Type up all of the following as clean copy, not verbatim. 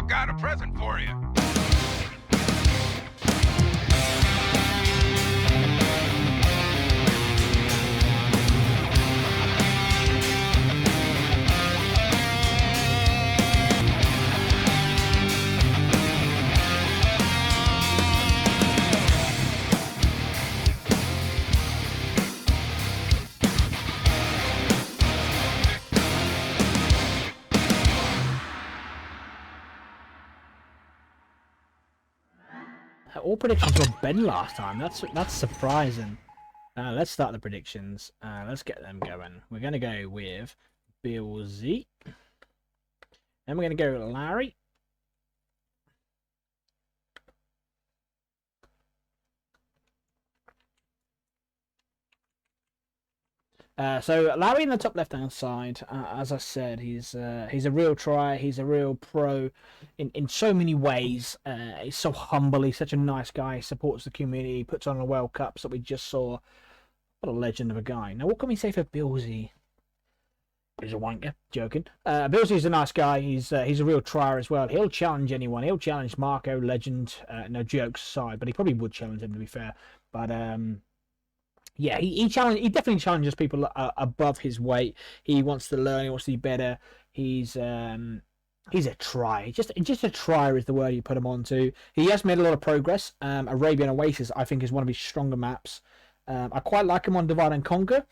I've got a present for you. All predictions were Ben last time. That's surprising. Let's start the predictions. Let's get them going. We're gonna go with Beelziii. Then we're gonna go with Larry. So Larry in the top left-hand side, as I said, he's a real try. He's a real pro in so many ways. He's so humble. He's such a nice guy. He supports the community. He puts on the World Cups that we just saw. What a legend of a guy. Now, what can we say for Beelziii? He's a wanker. Joking. Beelzii's a nice guy. He's a real trier as well. He'll challenge anyone. He'll challenge Marco, legend. No jokes aside, but he probably would challenge him, to be fair. But yeah, he definitely challenges people above his weight. He wants to learn. He wants to be better. He's a try. Just a trier is the word you put him onto. He has made a lot of progress. Arabian Oasis, I think, is one of his stronger maps. I quite like him on Divide and Conquer,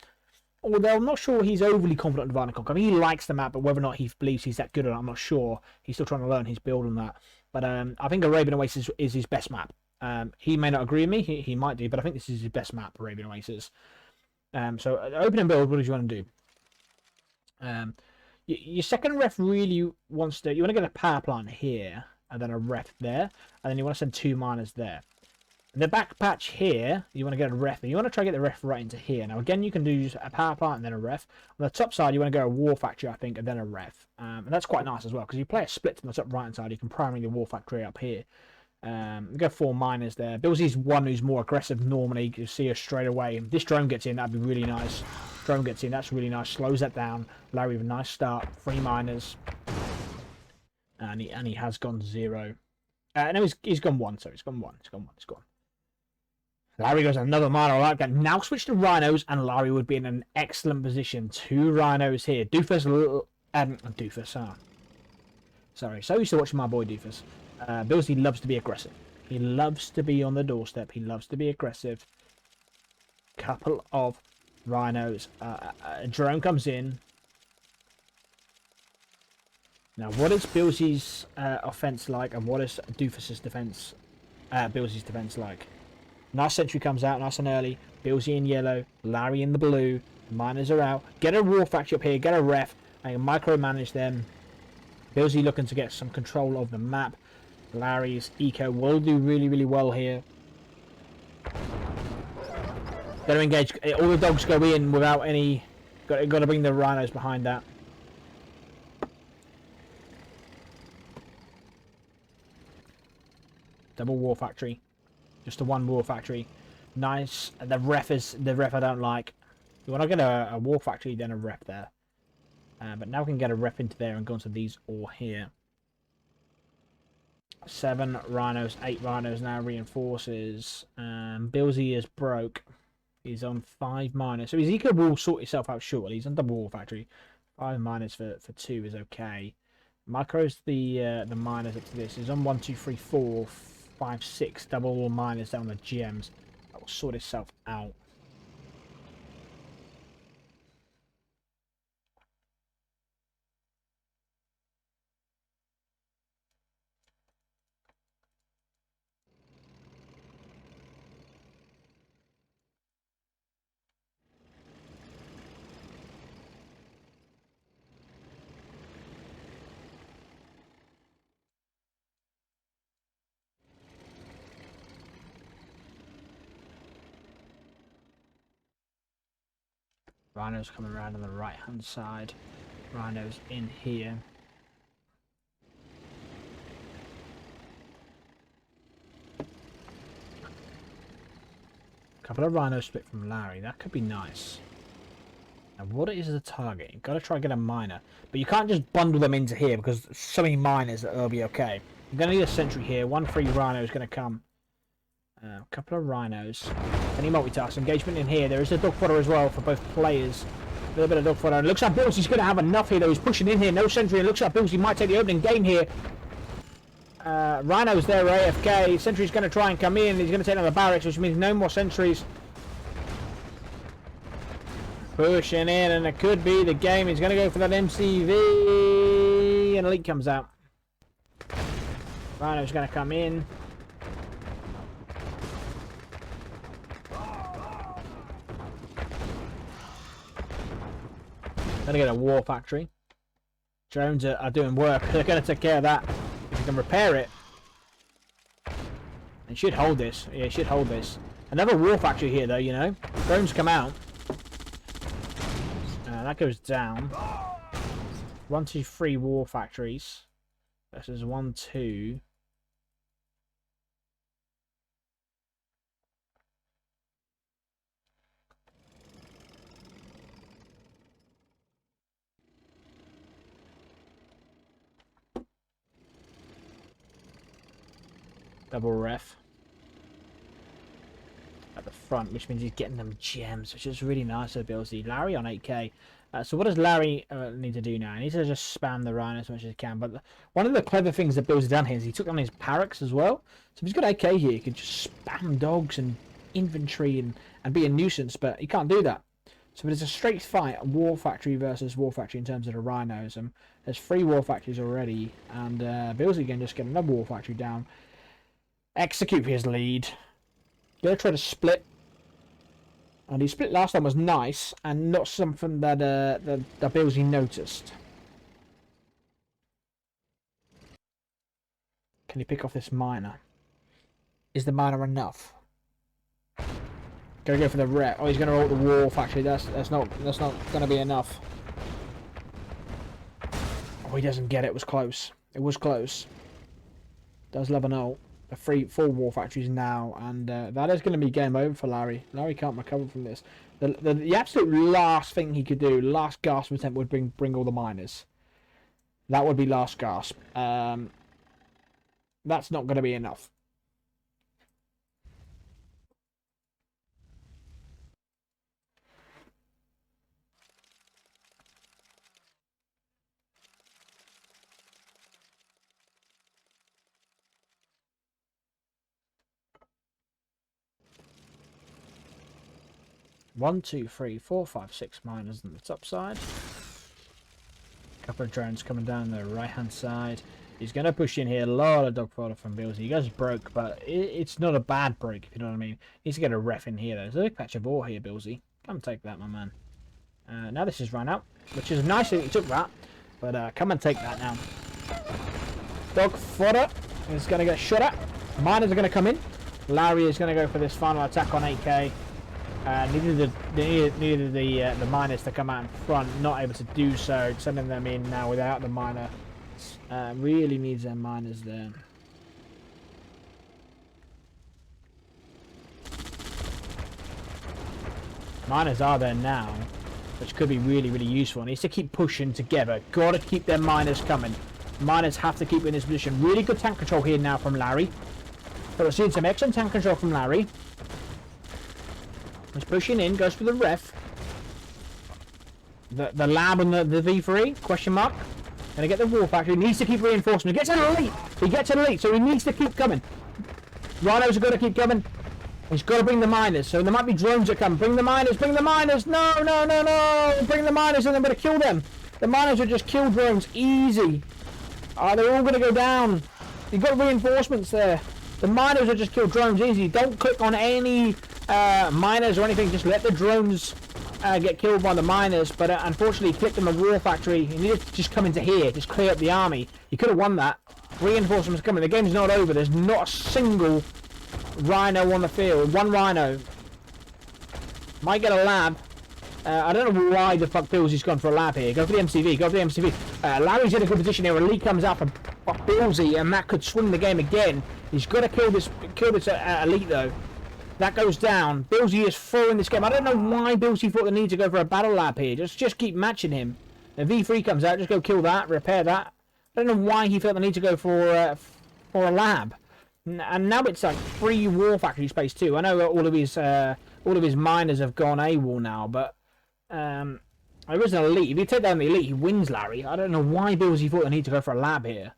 although I'm not sure he's overly confident on Divide and Conquer. I mean, he likes the map, but whether or not he believes he's that good or not, I'm not sure. He's still trying to learn his build on that. But I think Arabian Oasis is his best map. He may not agree with me. He might do, but I think this is his best map, Arabian Oasis. So opening build, what do you want to do? Your second ref really wants to. You want to get a power plant here, and then a ref there, and then you want to send 2 miners there. The back patch here, you want to get a ref, and you want to try to get the ref right into here. Now again, you can do a power plant and then a ref. On the top side, you want to go a war factory, I think, and then a ref. And that's quite nice as well, because you play a split from the top right hand side, you can primary the war factory up here. Go 4 miners there. Beelzii's one who's more aggressive normally. You see her straight away. If this drone gets in, that'd be really nice. Drone gets in, that's really nice. Slows that down. Larry with a nice start. 3 miners. And he has gone 0. No, he's gone 1. Sorry, he's gone 1. He's gone. Larry goes another miner. I like that. Now switch to rhinos, and Larry would be in an excellent position. 2 rhinos here. Doofus, sorry, so used to watching my boy Doofus. Beelziii loves to be aggressive. He loves to be on the doorstep. He loves to be aggressive. Couple of rhinos. A drone comes in. Now, what is Beelzii's offense like, and what is Doofus's defense? Beelzii's defense like? Nice sentry comes out, nice and early. Beelziii in yellow, Larry in the blue. The miners are out. Get a war factory up here. Get a ref. And micromanage them. Beelziii looking to get some control of the map. Larry's eco will do really, really well here. Got to engage. All the dogs go in without any. Got to bring the rhinos behind that. Double war factory. Just a 1 war factory. Nice. The ref I don't like. You want to get a war factory, then a ref there. But now we can get a ref into there and go into these all here. 7 rhinos, 8 rhinos now reinforces. Beelziii is broke. He's on 5 miners. So his eco will sort itself out shortly. He's on double war factory. 5 miners for 2 is okay. Micros the miners up to this. He's on 1, 2, 3, 4, 5, 6 double war miners down the gems. That will sort itself out. Rhinos coming around on the right hand side. Rhinos in here. A couple of rhinos split from Larry. That could be nice. And what is the target? You've got to try and get a miner. But you can't just bundle them into here because there's so many miners that they'll be okay. You're going to need a sentry here. 1 free rhino is going to come. A couple of rhinos. Any multitask engagement in here. There is a dog fodder as well for both players. A little bit of dog fodder. It looks like Beelzie's going to have enough here though. He's pushing in here. No sentry. It looks like Beelziii might take the opening game here. Rhino's there, AFK. Sentry's going to try and come in. He's going to take down the barracks, which means no more sentries. Pushing in, and it could be the game. He's going to go for that MCV. And Elite comes out. Rhino's going to come in. Going to get a war factory. Drones are doing work. They're going to take care of that. If you can repair it. It should hold this. Yeah, it should hold this. Another war factory here, though, you know. Drones come out. That goes down. 1, 2, 3 war factories. Versus 1, 2. Double ref at the front, which means he's getting them gems, which is really nice of Beelziii. Larry on 8k. So what does Larry need to do now? He needs to just spam the rhino as much as he can. But one of the clever things that Beelziii done here is he took on his barracks as well. So if he's got 8k here, he can just spam dogs and infantry and be a nuisance, but he can't do that. So it's a straight fight, war factory versus war factory in terms of the rhinos. There's 3 war factories already, and Beelziii can just get another war factory down. Execute his lead. Gonna try to split. And his split last time was nice and not something that that Beelziii noticed. Can he pick off this miner? Is the miner enough? Gonna go for the rep. Oh, he's gonna roll the war factory. That's not gonna be enough. Oh, he doesn't get it. It was close. It was close. Does love an ult. 4 war factories now, and that is going to be game over for Larry. Larry can't recover from this. The absolute last thing he could do, last gasp attempt, would bring all the miners. That would be last gasp. That's not going to be enough. One, 2, 3, 4, 5, 6 miners on the top side. A couple of drones coming down the right hand side. He's going to push in here. A lot of dog fodder from Beelziii. He goes broke, but it's not a bad break, if you know what I mean. He needs to get a ref in here, though. There's a big patch of ore here, Beelziii. Come take that, my man. Now this is run out, which is nice that he took that. But come and take that now. Dog fodder is going to get shot at. Miners are going to come in. Larry is going to go for this final attack on 8k. Needed the miners to come out in front, not able to do so, sending them in now without the miner. Really needs their miners there. Miners are there now, which could be really, really useful. Needs to keep pushing together. Gotta keep their miners coming. Miners have to keep in this position. Really good tank control here now from Larry. So we're seeing some excellent tank control from Larry. He's pushing in, goes for the ref. The lab and the V3, question mark. Gonna get the war factory, needs to keep reinforcement. He gets an elite! He gets an elite, so he needs to keep coming. Rhinos are gonna keep coming. He's gotta bring the miners, so there might be drones that come. Bring the miners, bring the miners! No, no, no, no! Bring the miners and I'm gonna kill them. The miners will just kill drones, easy. They're all gonna go down. You've got reinforcements there. The miners will just kill drones easy. Don't click on any miners or anything. Just let the drones get killed by the miners. But unfortunately, he clicked on the war factory. He needed to just come into here. Just clear up the army. He could have won that. Reinforcements coming. The game's not over. There's not a single rhino on the field. 1 rhino. Might get a lab. I don't know why the fuck Beelzii's gone for a lab here. Go for the MCV. Go for the MCV. Larry's in a good position here. Elite comes out for Beelziii, and that could swing the game again. He's got to kill this elite though. That goes down. Beelziii is throwing this game. I don't know why Beelziii thought the need to go for a battle lab here. Just keep matching him. The V3 comes out. Just go kill that. Repair that. I don't know why he felt the need to go for a lab. And now it's like free war factory space too. I know all of his miners have gone AWOL now, but there is an elite. If you take down the elite, he wins Larry. I don't know why Beelziii thought the need to go for a lab here.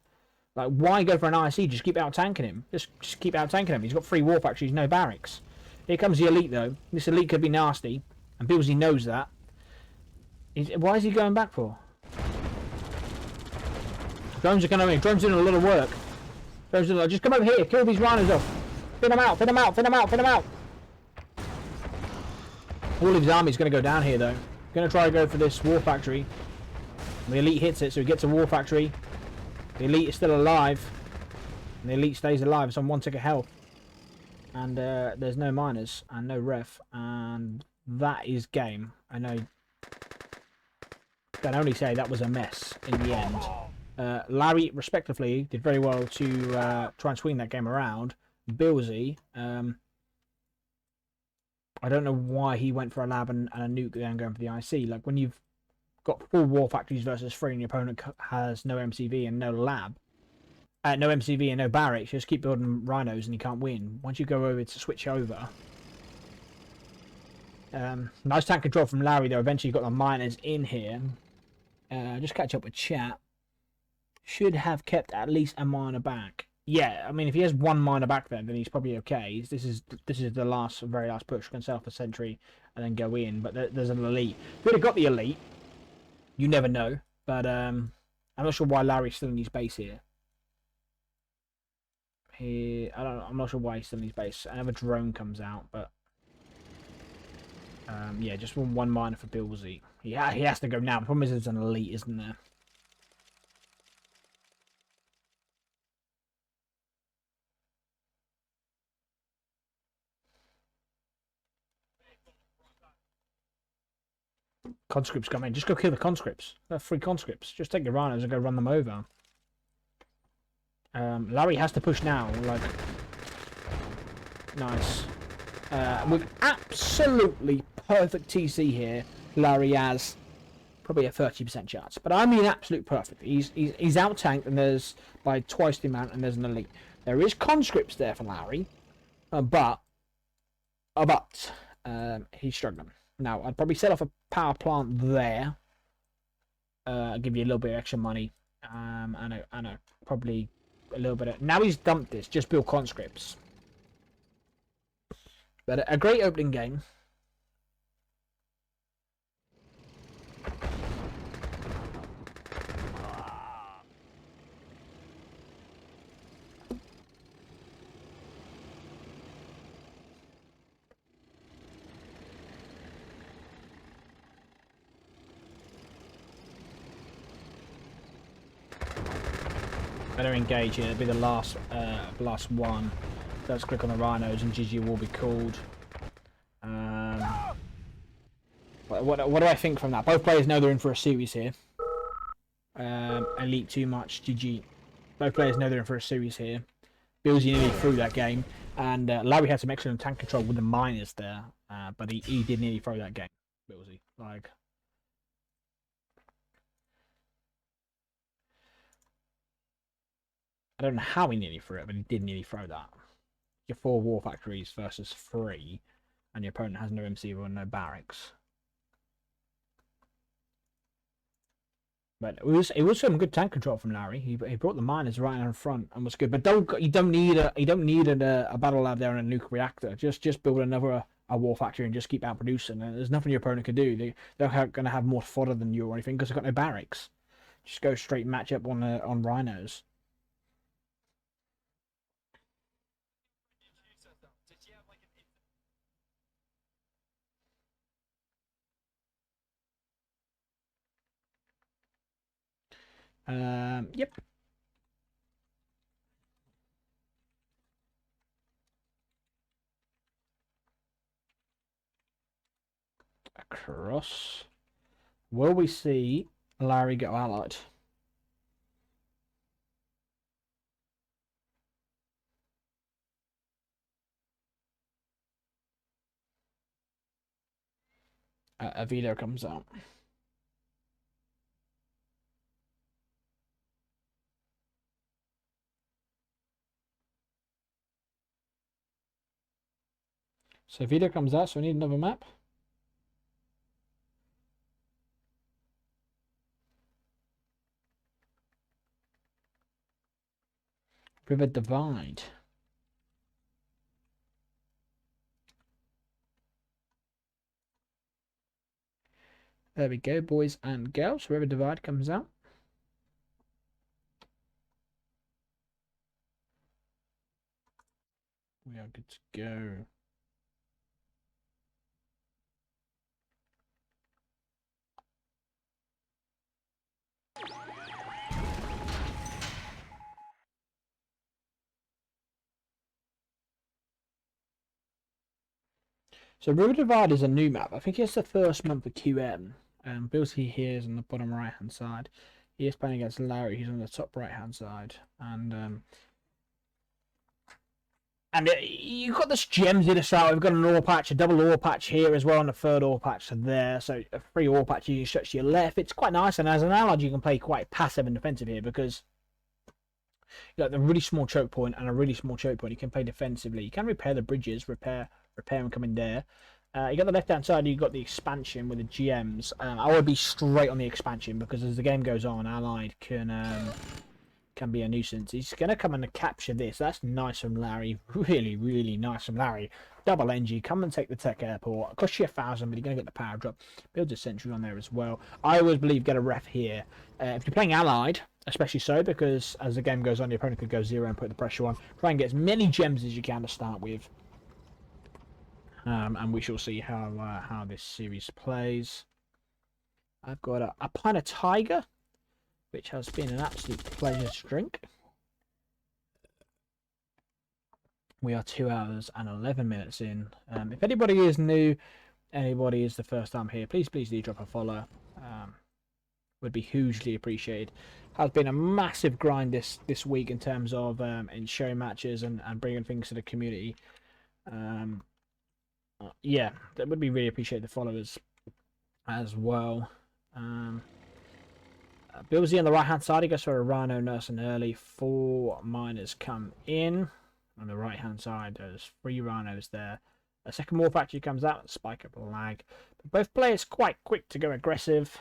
Like, why go for an IC? Just keep out-tanking him. Just keep out-tanking him. He's got 3 war factories, no barracks. Here comes the elite, though. This elite could be nasty. And Beelziii knows that. Why is he going back for? Drones are coming in. Drones doing a lot of work. Drones doing a lot. Just come over here. Kill these rhinos off. Fit them out. Fit them out. Fit them out. Fit them out. All of his army's going to go down here, though. Going to try to go for this war factory. The elite hits it, so he gets a war factory. The elite is still alive. And the elite stays alive. It's on 1 tick of health. And there's no miners and no ref. And that is game. I know. Can only say that was a mess in the end. Larry, respectively, did very well to try and swing that game around. Beelziii, I don't know why he went for a lab and a nuke then going for the IC. Like, when you've got 4 war factories versus 3 and your opponent has no MCV and no lab, no MCV and no barracks, just keep building rhinos and you can't win. Once you go over to switch over. Nice tank control from Larry, though. Eventually got the miners in here. Just catch up with chat. Should have kept at least a miner back. Yeah, I mean, if he has 1 miner back then he's probably okay. This is the very last push. Can sell for sentry and then go in. But there's an elite. If we'd have got the elite, you never know. But I'm not sure why Larry's still in his base here. I'm not sure why he's still in his base. Another drone comes out, but yeah, just 1 miner for Beelziii. He has to go now. The problem is there's an elite, isn't there? Conscripts come in. Just go kill the conscripts. They're 3 conscripts. Just take your rhinos and go run them over. Larry has to push now. Like, nice. With absolutely perfect TC here, Larry has probably a 30% chance. But I mean absolute perfect. He's out-tanked and there's by twice the amount and there's an elite. There is conscripts there for Larry, but he's struggling. Now, I'd probably set off a power plant there. Give you a little bit of extra money. I know, probably a little bit of... Now he's dumped this, just build conscripts. But a great opening game. Better engage here. It'll be the last one. Let's click on the rhinos and GG will be called. What do I think from that? Both players know they're in for a series here. Elite too much. GG. Both players know they're in for a series here. Beelziii nearly threw that game, and Larry had some excellent tank control with the miners there, but he did nearly throw that game. Beelziii, like. I don't know how he nearly threw it, but he did nearly throw that. Your 4 war factories versus 3, and your opponent has no MC or no barracks. But it was some good tank control from Larry. He brought the miners right in front and was good. But you don't need a battle lab there and a nuke reactor. Just build another war factory and just keep out producing. And there's nothing your opponent can do. They're going to have more fodder than you or anything because they've got no barracks. Just go straight match up on rhinos. Yep. Across. Will we see Larry go allied? A video comes out. So video comes out, so we need another map. River Divide. There we go, boys and girls. River Divide comes out. We are good to go. So River Divide is a new map. I think it's the first month of QM. Beelziii here is on the bottom right hand side. He is playing against Larry. He's on the top right hand side, and you've got this gems in the start. We've got an ore patch, a double ore patch here as well, and a third ore patch there. So a free ore patch you can stretch to your left. It's quite nice, and as an allied, you can play quite passive and defensive here because you got the really small choke point and a really small choke point. You can play defensively. You can repair the bridges, repair and come in there. You got the left hand side, you got the expansion with the GMs. I would be straight on the expansion because as the game goes on, allied can be a nuisance. He's going to come and capture this. That's nice from Larry. Really, really nice from Larry. Double NG. Come and take the tech airport. It costs you 1,000, but you're going to get the power drop. Build a sentry on there as well. I always believe get a ref here. If you're playing allied, especially so, because as the game goes on, your opponent could go zero and put the pressure on. Try and get as many gems as you can to start with. And we shall see how this series plays. I've got a pint of Tiger, which has been an absolute pleasure to drink. We are 2 hours and 11 minutes in. If anybody is new, anybody is the first time here, please do drop a follow. Would be hugely appreciated. Has been a massive grind this week in terms of in show matches and bringing things to the community. Yeah, that would be really appreciate the followers as well. Beelziii on the right hand side, he goes for a Rhino nice and early. 4 miners come in. On the right hand side, there's 3 Rhinos there. A second War Factory comes out, spike up a lag. But both players quite quick to go aggressive.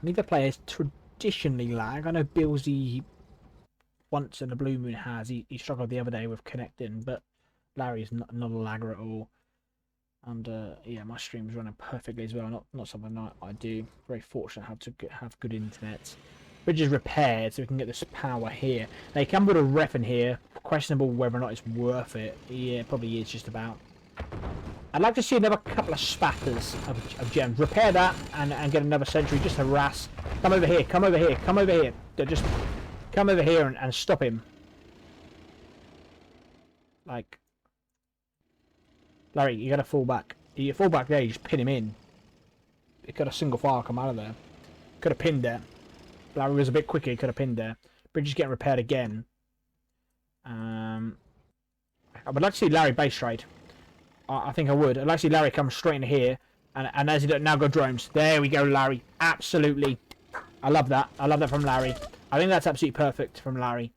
Neither player is traditionally lag. I know Beelziii once in a blue moon has. He struggled the other day with connecting, but Larry's not a lagger at all. And yeah, my stream's running perfectly as well. Not something I do. Very fortunate to have good internet. Bridge is repaired, so we can get this power here. They can put a ref in here. Questionable whether or not it's worth it. Yeah, it probably is just about. I'd like to see another couple of spatters of gems. Repair that and get another sentry. Just harass. Come over here. Come over here. Come over here. Just come over here and stop him. Like. Larry, you gotta fall back. You fall back there, you just pin him in. He could have single file come out of there. Could have pinned there. Larry was a bit quicker, he could have pinned there. Bridge is getting repaired again. I would like to see Larry base trade. I think I would. I'd like to see Larry come straight in here. And as he does, now go drones. There we go, Larry. Absolutely. I love that. I love that from Larry. I think that's absolutely perfect from Larry.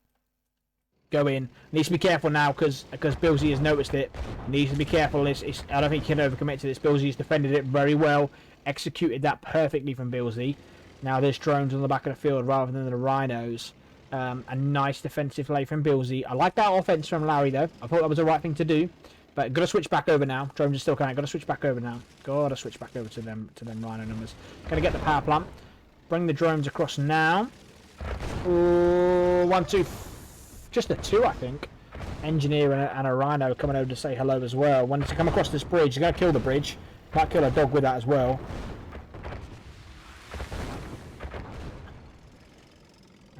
Go in. Needs to be careful now because Beelziii has noticed it. Needs to be careful. I don't think he can overcommit to this. Beelzii's defended it very well. Executed that perfectly from Beelziii. Now there's drones on the back of the field rather than the rhinos. A nice defensive play from Beelziii. I like that offense from Larry though. I thought that was the right thing to do. But gotta switch back over now. Drones are still coming. Gotta switch back over now. Gotta switch back over to them rhino numbers. Gonna get the power plant. Bring the drones across now. Ooh, 1, 2. Just a 2, I think. Engineer and a rhino coming over to say hello as well. When to come across this bridge, you're going to kill the bridge. Might kill a dog with that as well.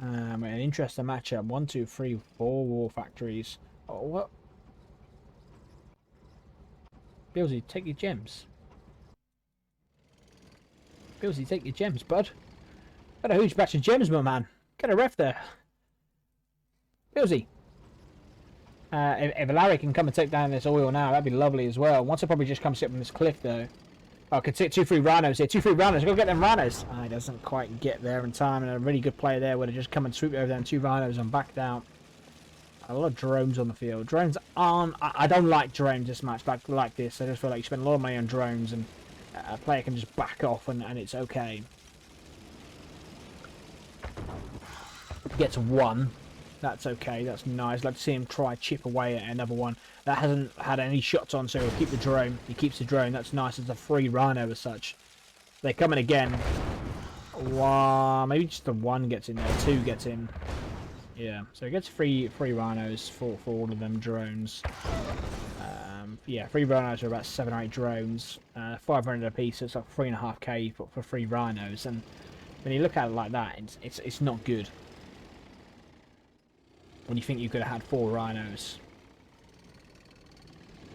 An interesting matchup. 1, 2, 3, 4 war factories. Oh, what? Beelziii, take your gems. Beelziii, take your gems, bud. Got a huge batch of gems, my man. Get a ref there. Beelziii. If Larry can come and take down this oil now, that'd be lovely as well. Once I probably just come sit on this cliff though. Oh, I could sit 2-3 rhinos here. 2-3 rhinos. Go get them rhinos. He doesn't quite get there in time, and a really good player there would have just come and swooped over there and 2 rhinos and backed out. A lot of drones on the field. Drones aren't... I don't like drones this much, like this. I just feel like you spend a lot of money on drones, and a player can just back off, and it's okay. Gets 1. That's okay. That's nice. I'd like to see him try chip away at another one. That hasn't had any shots on, so he'll keep the drone. He keeps the drone. That's nice. It's a free rhino as such. They're coming again. Wow, maybe just the 1 gets in there. 2 gets in. Yeah, so he gets free rhinos for all of them drones. Yeah, 3 rhinos are about 7 or 8 drones. 500 a piece, so it's like 3.5k for 3 rhinos. And when you look at it like that, it's not good. When you think you could have had 4 rhinos.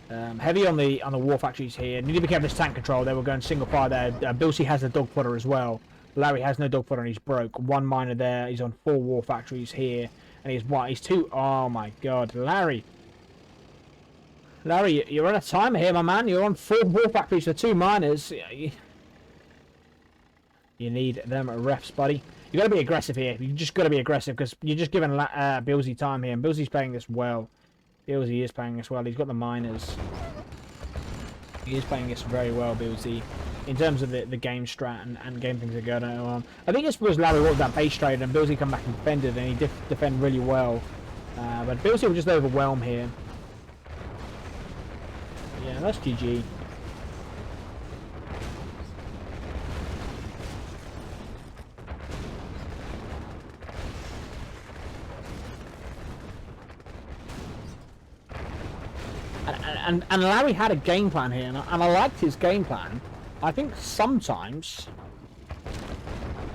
Heavy on the war factories here. Need to be careful of this tank control. They were going single fire there. Beelziii has the dog fodder as well. Larry has no dog fodder and he's broke. 1 miner there. He's on 4 war factories here, and he's 2. Oh my God, Larry, you're on a timer here, my man. You're on 4 war factories for 2 miners. You need them refs, buddy. You got to be aggressive here. You just got to be aggressive because you're just giving Beelziii time here. And Beelzii's playing this well. Beelziii is playing this well. He's got the miners. He is playing this very well, Beelziii. In terms of the game strat and game things that are going on. I think it's because Larry walked that base trade and Beelziii come back and defended, and he defend really well. But Beelziii will just overwhelm here. Yeah, that's GG. And Larry had a game plan here, and I liked his game plan. I think sometimes,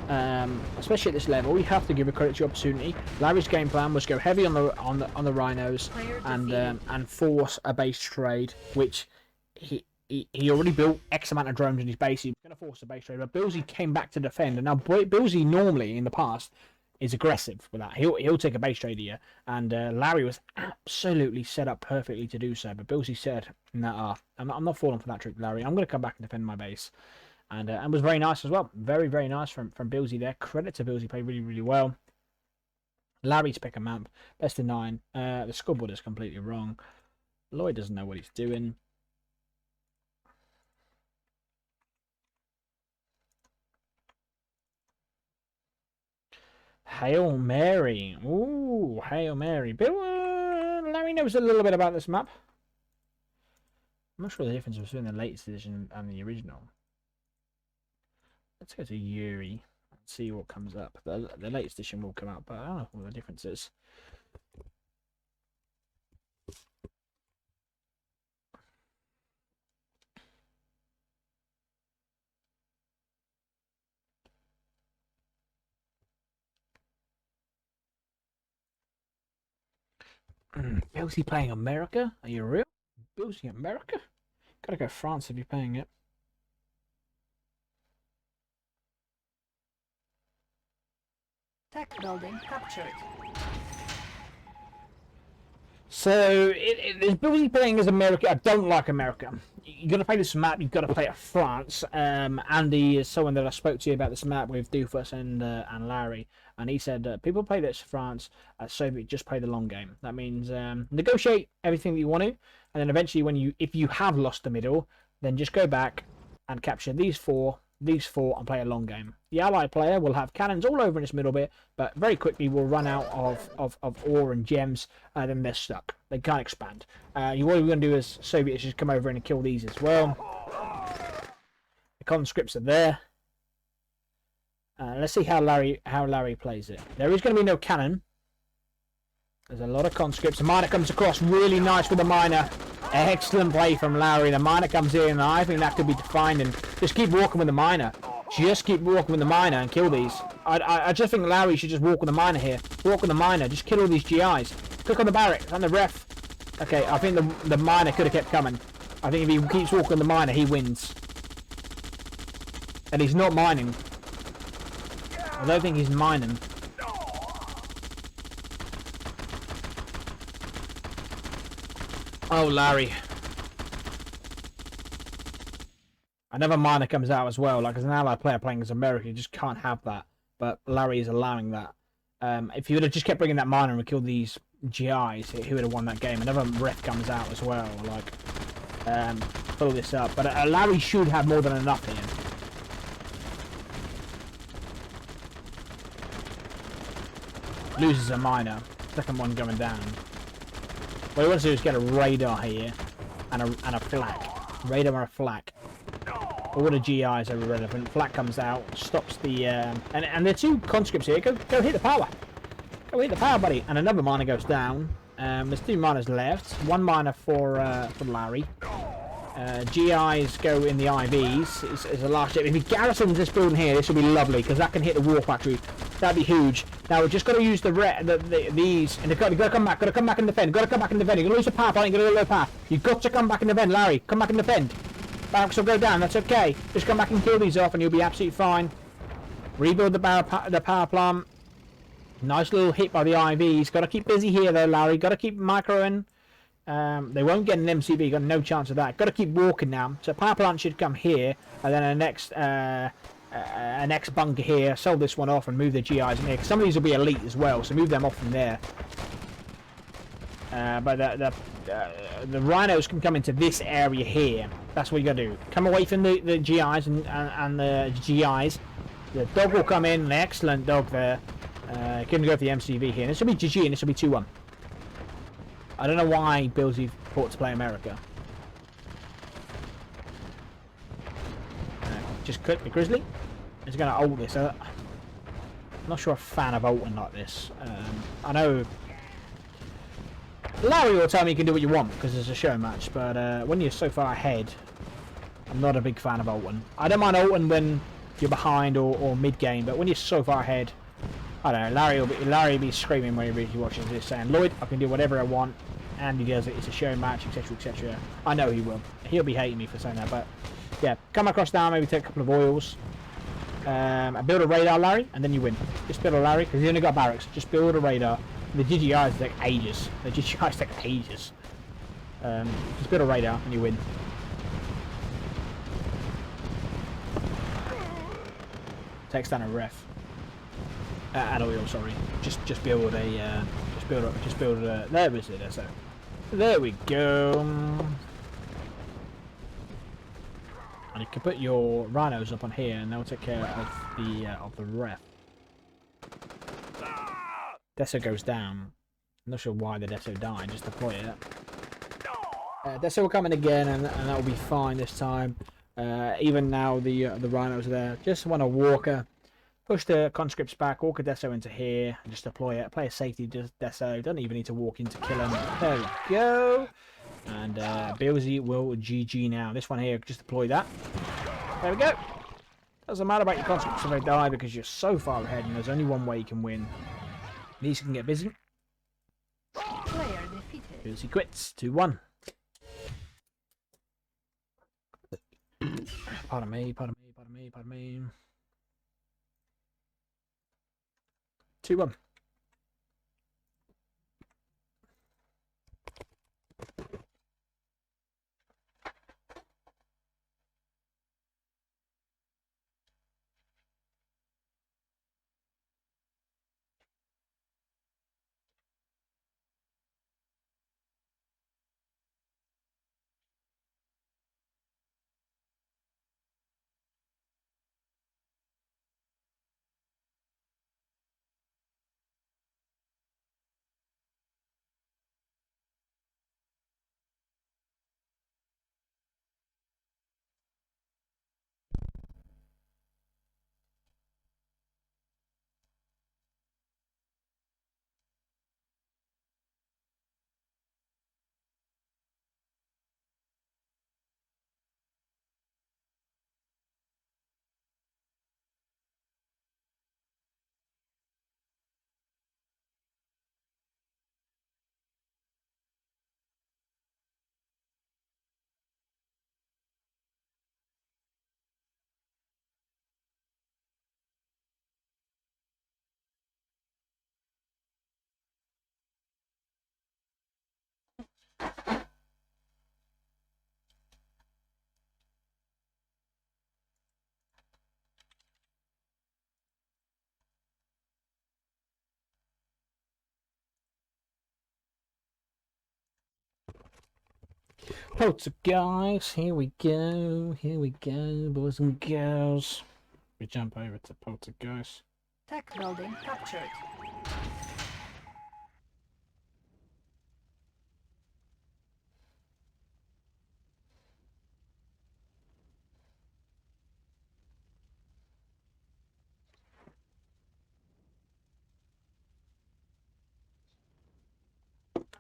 especially at this level, you have to give a credit to opportunity. Larry's game plan was go heavy on the rhinos and force a base trade, which he already built X amount of drones in his base. He was going to force a base trade, but Beelziii came back to defend. And now Beelziii normally in the past is aggressive with that. He'll take a base trade here, and Larry was absolutely set up perfectly to do so. But Beelziii said, "Nah, I'm not falling for that trick, Larry. I'm going to come back and defend my base," and was very nice as well. Very nice from Beelziii there. Credit to Beelziii, played really well. Larry's pick a map, best of 9. The scoreboard is completely wrong. Lloyd doesn't know what he's doing. Hail Mary. Ooh, Hail Mary. Larry knows a little bit about this map. I'm not sure the difference between the latest edition and the original. Let's go to Yuri and see what comes up. The latest edition will come up, but I don't know what the difference is. Beelziii playing America? Are you real? Beelziii America? Gotta go France if you're paying it. Tech building captured. So, there's Beelziii playing as America. I don't like America. You got to play this map. You've got to play at France. Andy is someone that I spoke to about this map with Doofus and Larry, and he said people play this France. So just play the long game. That means negotiate everything that you want to, and then eventually, if you have lost the middle, then just go back and capture these four, and play a long game. The allied player will have cannons all over in this middle bit, but very quickly will run out of ore and gems, and then they're stuck. They can't expand. What we're going to do is Soviets just come over and kill these as well. The conscripts are there. Let's see how Larry plays it. There is going to be no cannon. There's a lot of conscripts. The miner comes across really nice with the miner. Excellent play from Larry. The miner comes in, and I think that could be defined. And just keep walking with the miner. Just keep walking with the miner and kill these. I just think Larry should just walk with the miner here. Walk with the miner. Just kill all these GIs. Click on the barracks and the ref. Okay, I think the miner could have kept coming. I think if he keeps walking the miner, he wins. And he's not mining. I don't think he's mining. Oh, Larry. Another miner comes out as well. Like, as an allied player playing as America, you just can't have that. But Larry is allowing that. If he would have just kept bringing that miner and killed these GIs, he would have won that game. Another ref comes out as well. Like, follow this up. But Larry should have more than enough here. Loses a miner. Second one going down. What he wants to do is get a radar here and a flak. Radar and a flak. All the GIs are irrelevant. Flak comes out, stops the and the two conscripts here. Go hit the power. Go hit the power, buddy. And another miner goes down. There's 2 miners left. 1 miner for Larry. GIs go in the IVs. It's a last ship. If he garrisons this building here, this will be lovely because that can hit the war factory. That'd be huge. Now we've just got to use these, and they've got to come back. Got to come back and defend. Got to come back and defend. You're gonna lose the power plant. You're gonna lose the power. You've got to come back and defend, Larry. Come back and defend. Barracks will go down. That's okay. Just come back and kill these off, and you'll be absolutely fine. Rebuild the power plant. Nice little hit by the IVs. Got to keep busy here though, Larry. Got to keep microing. They won't get an MCV. Got no chance of that. Got to keep walking now. So power plant should come here, and then a next bunker here. Sell this one off and move the GIs in here. Cause some of these will be elite as well, so move them off from there. But the rhinos can come into this area here. That's what you got to do. Come away from the GIs and the GIs. The dog will come in. An excellent dog there. Couldn't go for the MCV here. This will be GG and this will be 2-1. I don't know why Beelziii thought to play America. Just click the Grizzly. It's going to ult this. I'm not sure I'm a fan of ulting like this. I know Larry will tell me you can do what you want because it's a show match, but when you're so far ahead, I'm not a big fan of ulting. I don't mind ulting when you're behind or mid-game, but when you're so far ahead, I don't know, Larry will be screaming when he watches this, saying, Lloyd, I can do whatever I want, and he does it, it's a show match, etc, etc. I know he will. He'll be hating me for saying that, but yeah, come across down, maybe take a couple of oils, and build a radar, Larry, and then you win. Just build a Larry, because he's only got barracks. Just build a radar. The GGIs take ages. The GGIs take ages. Just build a radar, and you win. Takes down a ref. Add oil, sorry. Just build a. Just build a. There is it. So there we go. And you can put your rhinos up on here, and they'll take care of the ref. Deso goes down. I'm not sure why the Deso died. Just deploy it. Deso will come in again, and that will be fine this time. Even now, the rhinos are there. Just want a walker. Push the conscripts back. Walk a Deso into here, and just deploy it. Play a safety Deso. Don't even need to walk in to kill him. There we go. And Beelziii will GG now. This one here, just deploy that. There we go. Doesn't matter about your conscripts if they die because you're so far ahead, and there's only one way you can win. These can get busy. Player defeated. Beelziii quits. 2-1. Pardon me, pardon me, pardon me, pardon me. 2-1. Poltergeist, here we go, boys and girls. We jump over to Poltergeist. Tech building captured.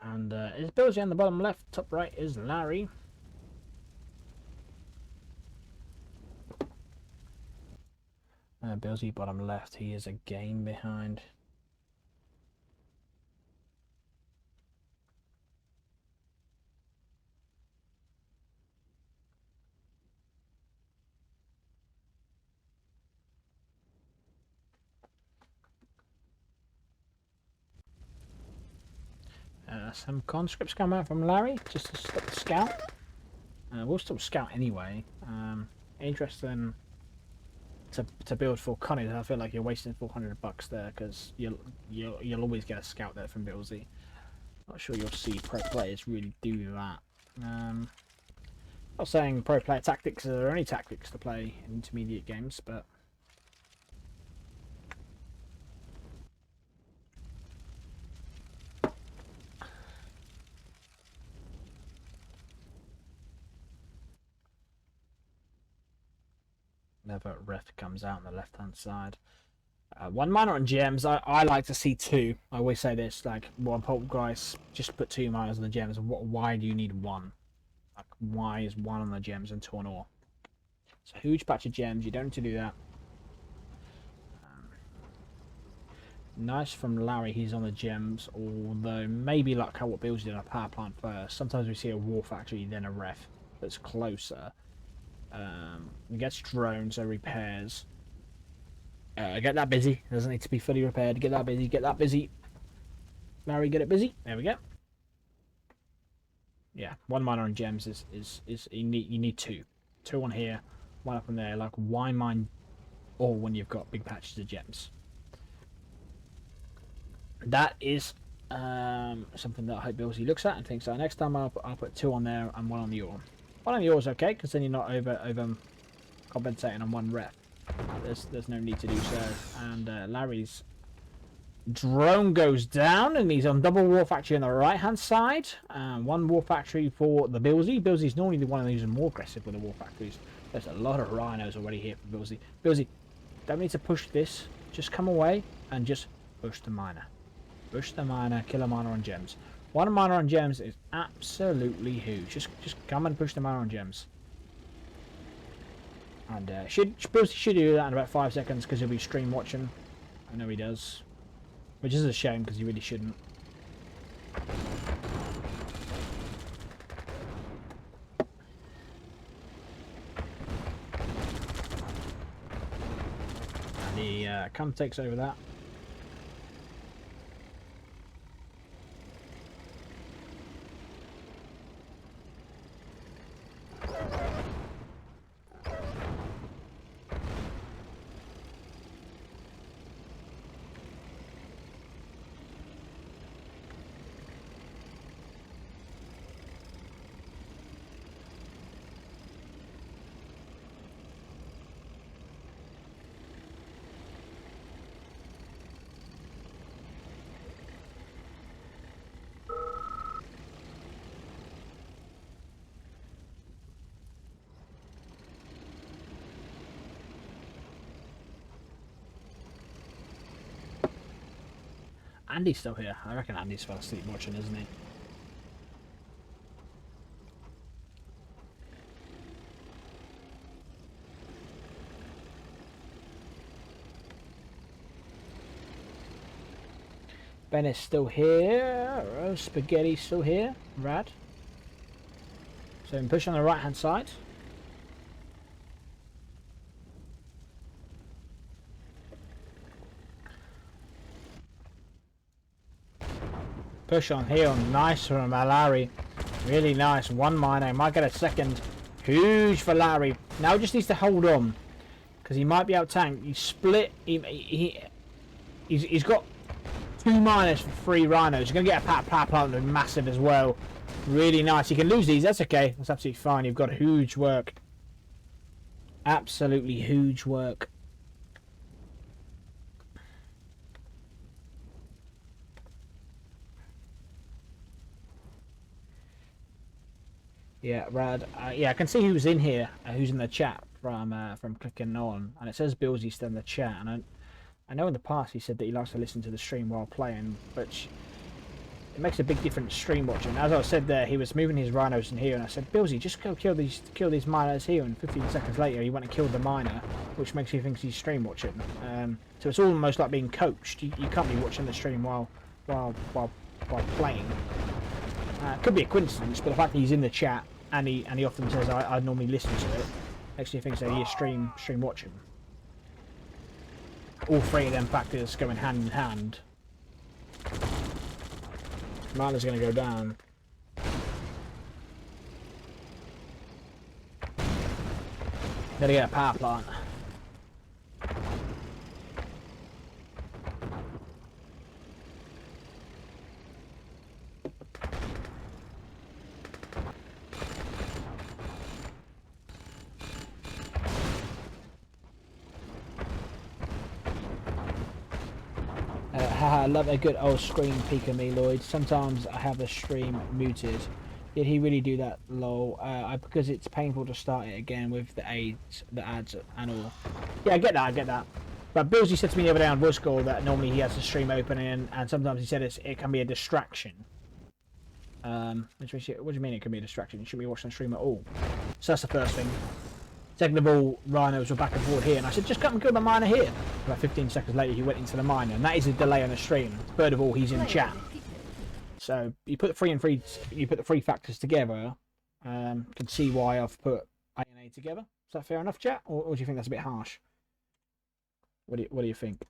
And is Beelziii on the bottom left, top right is Larry. Beelziii bottom left, he is a game behind. Some conscripts come out from Larry just to stop the scout. We'll still scout anyway. Interesting to build for Connie. I feel like you're wasting $400 there because you'll always get a scout there from Beelziii. Not sure you'll see pro players really do that. Not saying pro player tactics are only tactics to play in intermediate games, but never ref comes out on the left hand side. One miner on gems. I like to see two. I always say this, like, one poltergeist, just put 2 miners on the gems. Why do you need one? Like, why is 1 on the gems and 2 on ore? It's a huge patch of gems. You don't need to do that. Nice from Larry. He's on the gems, although maybe like how what Beelziii did a power plant first. Sometimes we see a war factory, then a ref that's closer. He gets drones, so repairs. Get that busy. Doesn't need to be fully repaired. Get that busy. Get that busy. Larry, get it busy. There we go. Yeah, 1 miner on gems is you need 2. 2 on here, 1 up in there. Like, why mine all when you've got big patches of gems? That is something that I hope Beelziii looks at and thinks, so next time I'll put 2 on there and 1 on the ore. 1 on the ore is okay, because then you're not over compensating on 1 ref. There's no need to do so. And Larry's drone goes down, and he's on double war factory on the right hand side. 1 war factory for the Beelziii. Beelzii's normally the one who's more aggressive with the war factories. There's a lot of rhinos already here for Beelziii. Beelziii, don't need to push this. Just come away and just push the miner. Push the miner, kill a miner on gems. 1 miner on gems is absolutely huge. Just come and push the miner on gems. And Beelziii should do that in about 5 seconds because he'll be stream watching. I know he does. Which is a shame because he really shouldn't. And he takes over that. Andy's still here. I reckon Andy's fell asleep watching, isn't he? Ben is still here. Oh, Spaghetti's still here. Rad. So I'm pushing on the right hand side. Push on here, nice from Larry. Really nice. 1 miner, might get a second. Huge for Larry. Now just needs to hold on, because he might be out tanked. He split. He's got 2 miners for 3 rhinos. He's gonna get a power plant massive as well. Really nice. You can lose these. That's okay. That's absolutely fine. You've got huge work. Absolutely huge work. Yeah, Rad. Yeah, I can see who's in here, who's in the chat from clicking on, and it says Beelziii still in the chat. And I know in the past he said that he likes to listen to the stream while playing, but it makes a big difference stream watching. As I said there, he was moving his rhinos in here, and I said, Beelziii, just go kill these miners here. And 15 seconds later, he went and killed the miner, which makes you think he's stream watching. So it's almost like being coached. You can't be watching the stream while playing. It could be a coincidence, but the fact that he's in the chat and he often says I normally listen to it makes me think that he is stream watching. All three of them factors going hand in hand. Miner's going to go down. Gotta get a power plant. I love a good old screen peek of me, Lloyd. Sometimes I have the stream muted. Did he really do that, lol? Because it's painful to start it again with the ads and all. Yeah, I get that. But Beelziii said to me the other day on voice call that normally he has the stream opening, and sometimes he said it can be a distraction. What do you mean it can be a distraction? You shouldn't be watching the stream at all. So that's the first thing. Second of all, rhinos were back and forth here, and I said, just come and kill the miner here. About 15 seconds later, he went into the miner, and that is a delay on the stream. Third of all, he's in chat. So you put the three factors together. You can see why I've put A and A together. Is that fair enough, chat, or do you think that's a bit harsh? What do you think?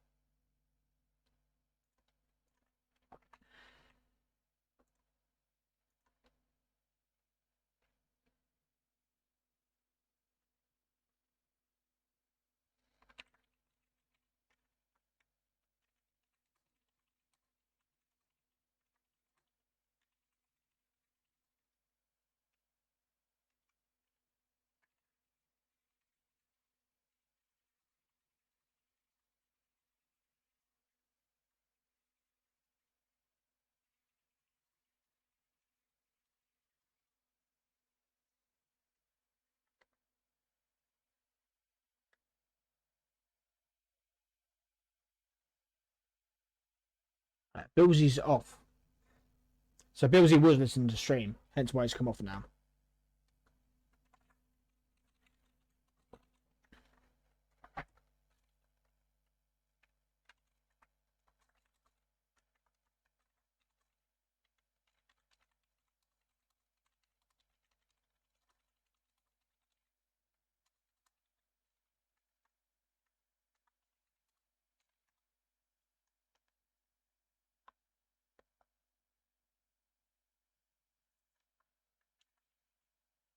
Beelzii's off. So Beelziii was listening to the stream, hence why he's come off now.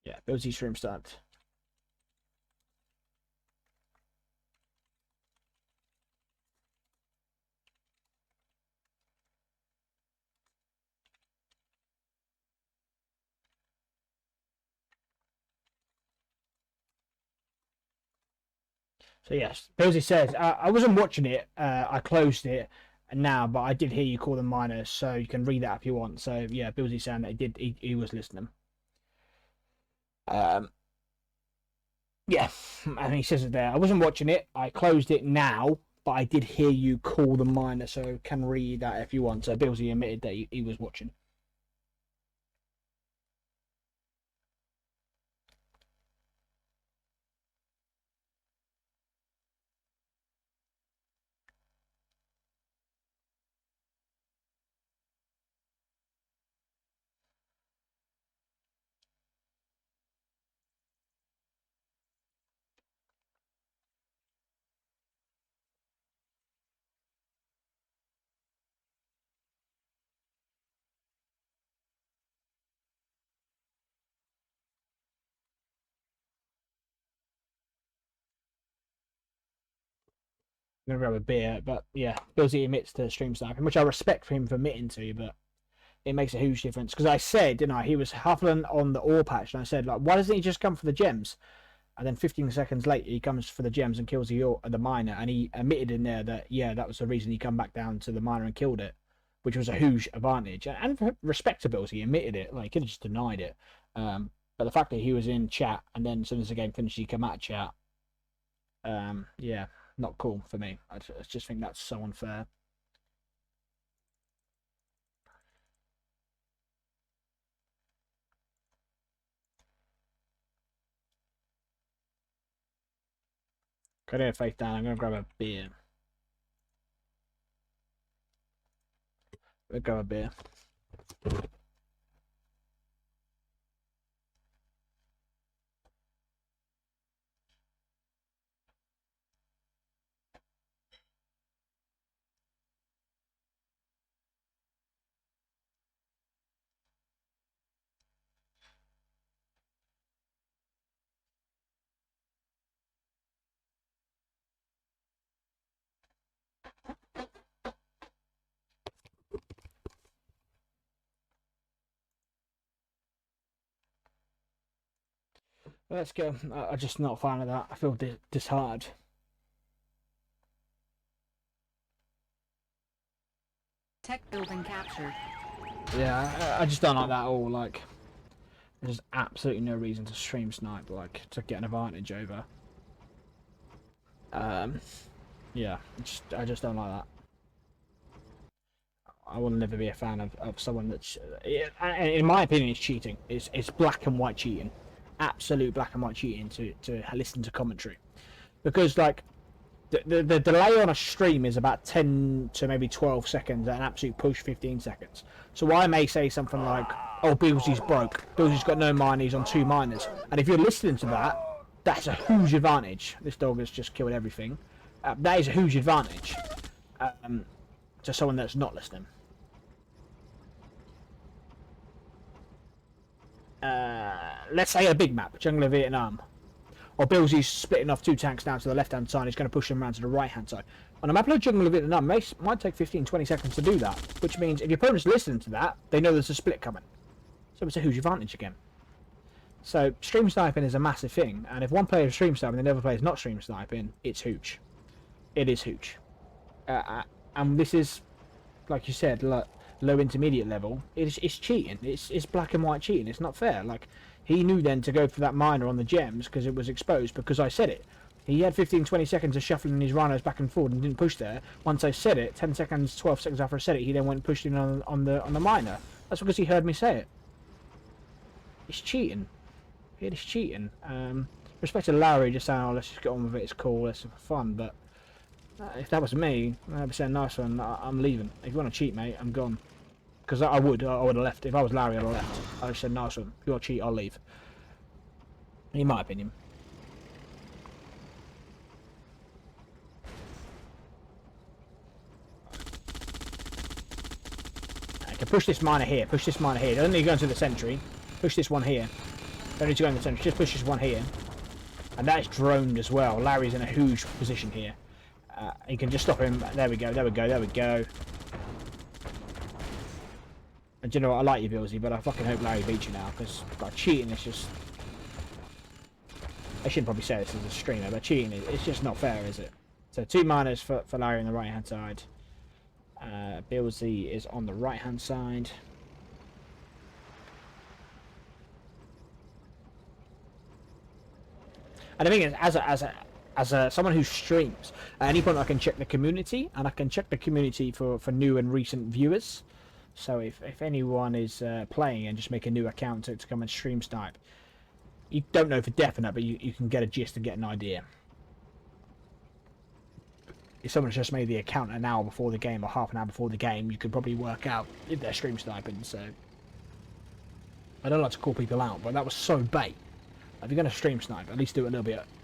Yeah, Beelziii stream started. So yes, Beelziii says, I wasn't watching it, I closed it now, but I did hear you call them miners, so you can read that if you want. So yeah, Beelziii saying that he was listening. Yeah, and he says it there. I wasn't watching it, I closed it now, but I did hear you call the miner, so can read that if you want. So Beelziii admitted that he was watching. I'm gonna grab a beer, but yeah, Beelziii admits to stream sniping, which I respect for him for admitting to, but it makes a huge difference. Because I said, he was huffling on the ore patch, and I said, like, why doesn't he just come for the gems? And then 15 seconds later, he comes for the gems and kills the miner, and he admitted in there that, yeah, that was the reason he come back down to the miner and killed it, which was a huge advantage. And for respectability, he admitted it. Like, he could have just denied it. But the fact that he was in chat, and then as soon as the game finished, he came out of chat, yeah, not cool for me. I just think that's so unfair. Go to face down. I'm gonna grab a beer. We'll grab a beer. Let's go. I'm just not a fan of that. I feel disheartened. Tech building captured. Yeah, I just don't like that at all. Like, there's absolutely no reason to stream snipe, like, to get an advantage over. Yeah, I just don't like that. I will never be a fan of someone that's, in my opinion, it's cheating. It's black and white cheating, absolute black and white cheating to listen to commentary, because like the delay on a stream is about 10 to maybe 12 seconds at an absolute push 15 seconds. So I may say something like, oh, Beelzii's broke, Beelzii's got no miner, he's on 2 miners, and if you're listening to that, that's a huge advantage. This dog has just killed everything. That is a huge advantage to someone that's not listening. Let's say a big map, Jungle of Vietnam, or Beelzii's splitting off 2 tanks down to the left hand side, he's going to push them around to the right hand side. On a map like Jungle of Vietnam, it might take 15-20 seconds to do that, which means if your opponent's listening to that, they know there's a split coming. So it's a huge advantage again. So stream sniping is a massive thing, and if one player is stream sniping and the other player is not stream sniping, it's huge. It is huge. And this is, like you said, low intermediate level. It's cheating. It's black and white cheating. It's not fair. Like, he knew then to go for that miner on the gems because it was exposed, because I said it. He had 15-20 seconds of shuffling his rhinos back and forward and didn't push there. Once I said it, 10 seconds, 12 seconds after I said it, he then went and pushed in on the miner. That's because he heard me say it. It's cheating. It is cheating. Respect to Larry just saying, oh, let's just get on with it, it's cool, let's have fun, but if that was me, I'd be saying, nice one, I'm leaving. If you want to cheat, mate, I'm gone. Because I would have left. If I was Larry, I'd have left. I'd have said, nice one, if you want to cheat, I'll leave. In my opinion. I can push this miner here, Don't need to go into the sentry. Push this one here. Don't need to go in the centre, just push this one here. And that is droned as well. Larry's in a huge position here. You can just stop him. There we go. And do you know what? I like you, Beelziii, but I fucking hope Larry beats you now, because cheating is just... I shouldn't probably say this as a streamer, but cheating, it's just not fair, is it? So 2 miners for Larry on the right-hand side. Beelziii is on the right-hand side. And the thing is, as someone who streams, at any point I can check the community, and I can check the community for new and recent viewers. So if anyone is playing and just make a new account to come and stream snipe, you don't know for definite, but you can get a gist and get an idea. If someone's just made the account an hour before the game or half an hour before the game, you can probably work out if they're stream sniping. So I don't like to call people out, but that was so bait. If you're going to stream snipe, at least do it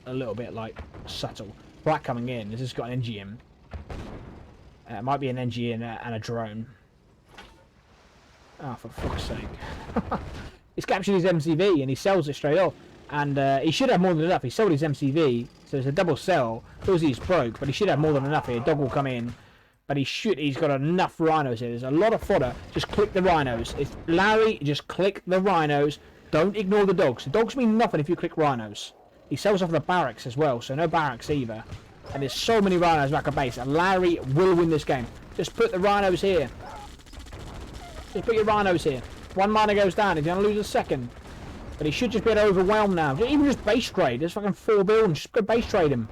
a little bit like subtle. Black coming in. This has got an NG in. It might be an NG in and a drone. Oh, for fuck's sake! He's captured his MCV and he sells it straight off. And he should have more than enough. He sold his MCV, so it's a double sell. Beelzii's broke, but he should have more than enough here. Dog will come in, but he's got enough rhinos here. There's a lot of fodder. Just click the rhinos. If Larry, just click the rhinos. Don't ignore the dogs. The dogs mean nothing if you click rhinos. He sells off the barracks as well, so no barracks either. And there's so many rhinos back at base. And Larry will win this game. Just put the rhinos here. Just put your rhinos here. One miner goes down. He's going to lose a second. But he should just be able to overwhelm now. Even just base trade. There's fucking 4 buildings. Just go base trade him.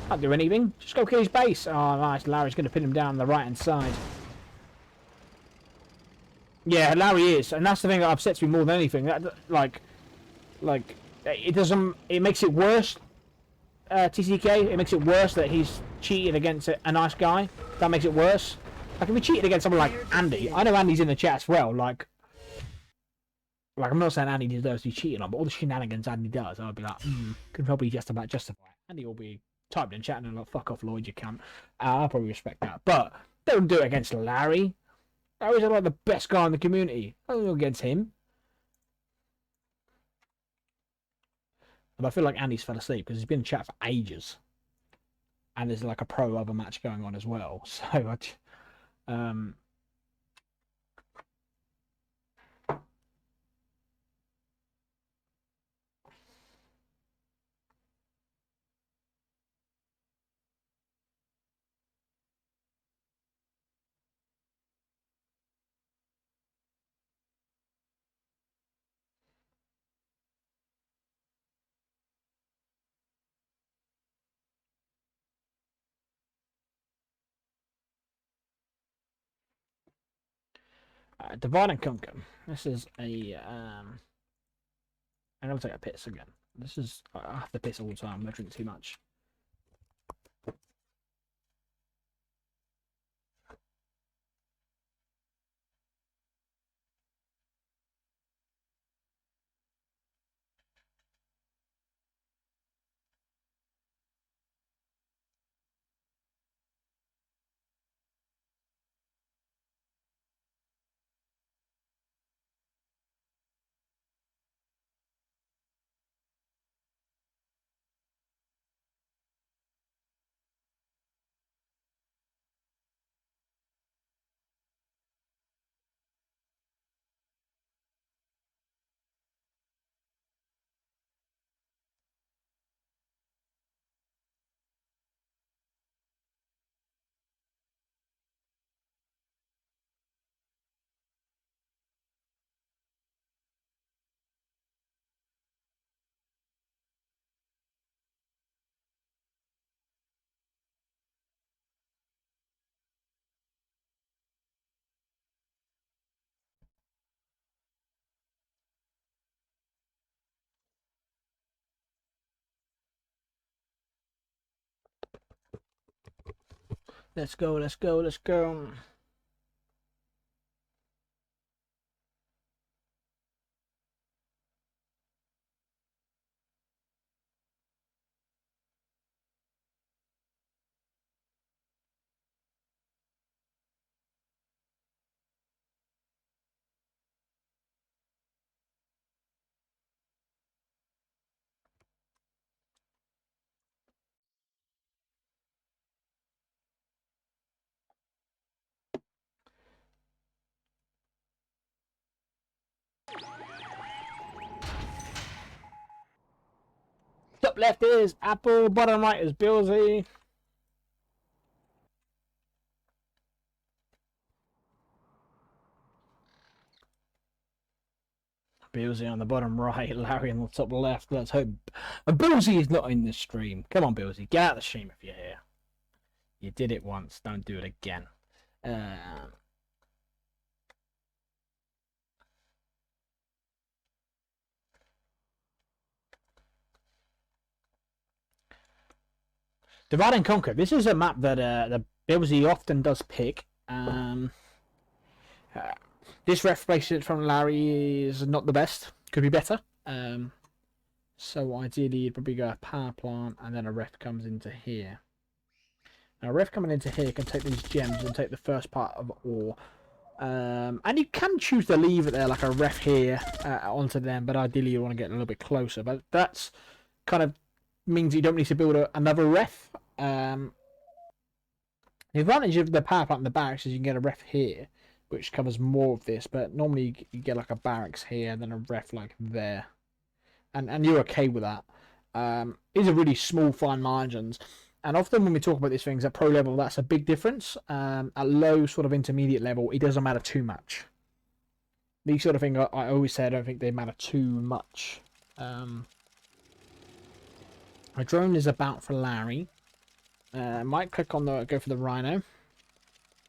Can't do anything. Just go kill his base. Oh, nice. Larry's going to pin him down on the right-hand side. Yeah, Larry is. And that's the thing that upsets me more than anything. That, like, it doesn't... It makes it worse, TCK. It makes it worse that he's cheated against a nice guy. That makes it worse. Like, if he cheated against someone like Andy... I know Andy's in the chat as well. Like, I'm not saying Andy deserves to be cheated on, but all the shenanigans Andy does, I'd be like, could probably just about justify it. Andy will be typed in chat and like, fuck off, Lloyd, you cunt. I'll probably respect that. But don't do it against Larry. Larry's like the best guy in the community. Don't do it against him. But I feel like Andy's fell asleep because he's been in chat for ages. And there's like a pro other match going on as well. So, Divide and Conquer. This is a I'm gonna take a piss again. This is I have to piss all the time. I drink too much. Let's go, let's go, let's go. Top left is Apple, bottom right is Beelziii. Beelziii on the bottom right, Larry on the top left. Let's hope. And Beelziii is not in this stream. Come on, Beelziii, get out of the stream if you're here. You did it once, don't do it again. Divide and Conquer. This is a map that the Beelziii often does pick. This ref placement from Larry is not the best. Could be better. So ideally, you'd probably go a power plant, and then a ref comes into here. Now, a ref coming into here can take these gems and take the first part of ore. And you can choose to leave it there, like a ref here, onto them, but ideally you want to get a little bit closer. But that's kind of means you don't need to build another ref. The advantage of the power plant in the barracks is you can get a ref here, which covers more of this, but normally you get like a barracks here and then a ref like there. And you're okay with that. These are really small, fine margins. And often when we talk about these things at pro level, that's a big difference. At low sort of intermediate level, it doesn't matter too much. These sort of things, I always say I don't think they matter too much. A drone is about for Larry. Might click on go for the Rhino.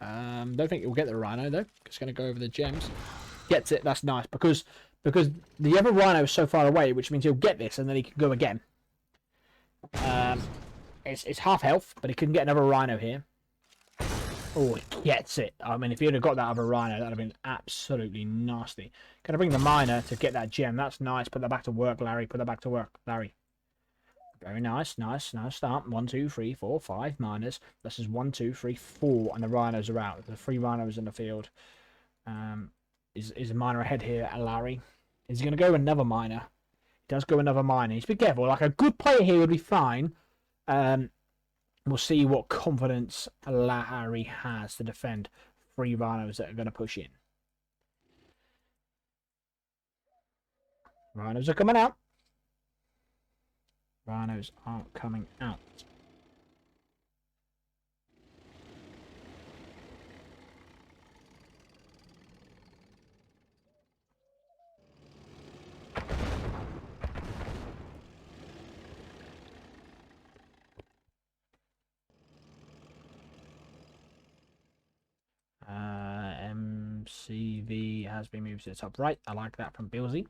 Don't think you'll get the Rhino though. It's going to go over the gems. Gets it. That's nice because the other Rhino is so far away, which means he'll get this and then he can go again. It's half health, but he couldn't get another Rhino here. Oh, he gets it. I mean, if he'd have got that other Rhino, that would have been absolutely nasty. Gonna bring the miner to get that gem. That's nice. Put that back to work, Larry. Put that back to work, Larry. Very nice, nice start. 1, 2, 3, 4, 5 miners. This is 1, 2, 3, 4, and the rhinos are out. The 3 rhinos in the field. Is a miner ahead here, Larry? Is he going to go another miner? He does go another miner. He's be careful. Like a good player here would be fine. We'll see what confidence Larry has to defend 3 rhinos that are going to push in. Rhinos are coming out. Rhinos are coming out. MCV has been moved to the top right. I like that from Beelziii.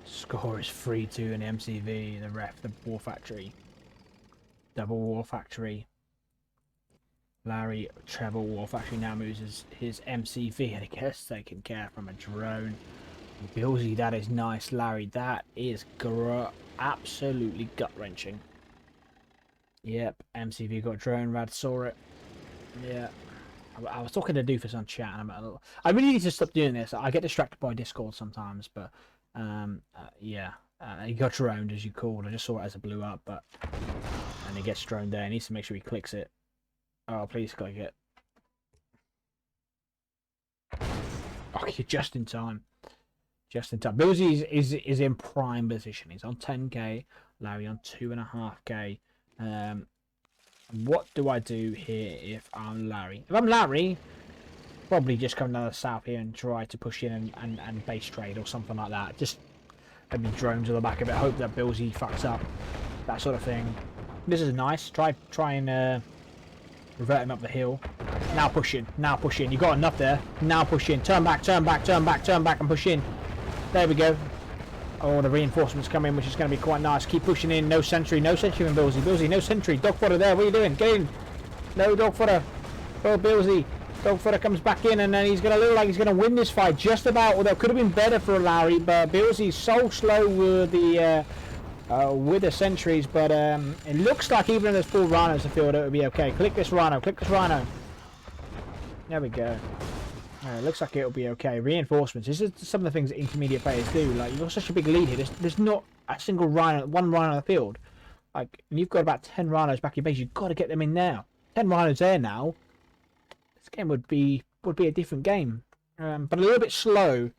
Score is 3-2 in MCV. The ref, the War Factory. Double War Factory. Larry, treble War Factory now moves his MCV and he gets taken care from a drone. Beelziii, that is nice. Larry, that is absolutely gut-wrenching. Yep, MCV got a drone. Rad saw it. Yeah. I was talking to Doofus on chat and I really need to stop doing this. I get distracted by Discord sometimes, but yeah, he got droned as you called. I just saw it as it blew up, and he gets droned there. He needs to make sure he clicks it. Oh, please click it. Oh, you're just in time. Just in time. Beelziii is in prime position. He's on 10k. Larry on 2.5k. What do I do here if I'm Larry? If I'm Larry, probably just come down the south here and try to push in and base trade or something like that. Just maybe drones at the back of it. Hope that Beelziii fucks up. That sort of thing. This is nice. Try and revert him up the hill. Now push in. Now push in. You got enough there. Now push in. Turn back, turn back, turn back, turn back and push in. There we go. Oh, the reinforcements come in, which is going to be quite nice. Keep pushing in. No sentry. No sentry from Beelziii. Beelziii, no sentry. Dog fodder there. What are you doing? Get in. No dog fodder. Oh, Beelziii. Dog fodder comes back in, and then he's going to look like he's going to win this fight just about. Although it could have been better for Larry, but Beelzii's so slow with the sentries. But it looks like even if there's 4 rhinos in the field, it would be okay. Click this rhino. Click this rhino. There we go. It looks like it'll be okay. Reinforcements. This is some of the things that intermediate players do. Like, you've got such a big lead here. There's not a single rhino, one rhino on the field. Like, and you've got about 10 rhinos back in base. You've got to get them in now. 10 rhinos there now. This game would be a different game, but a little bit slow.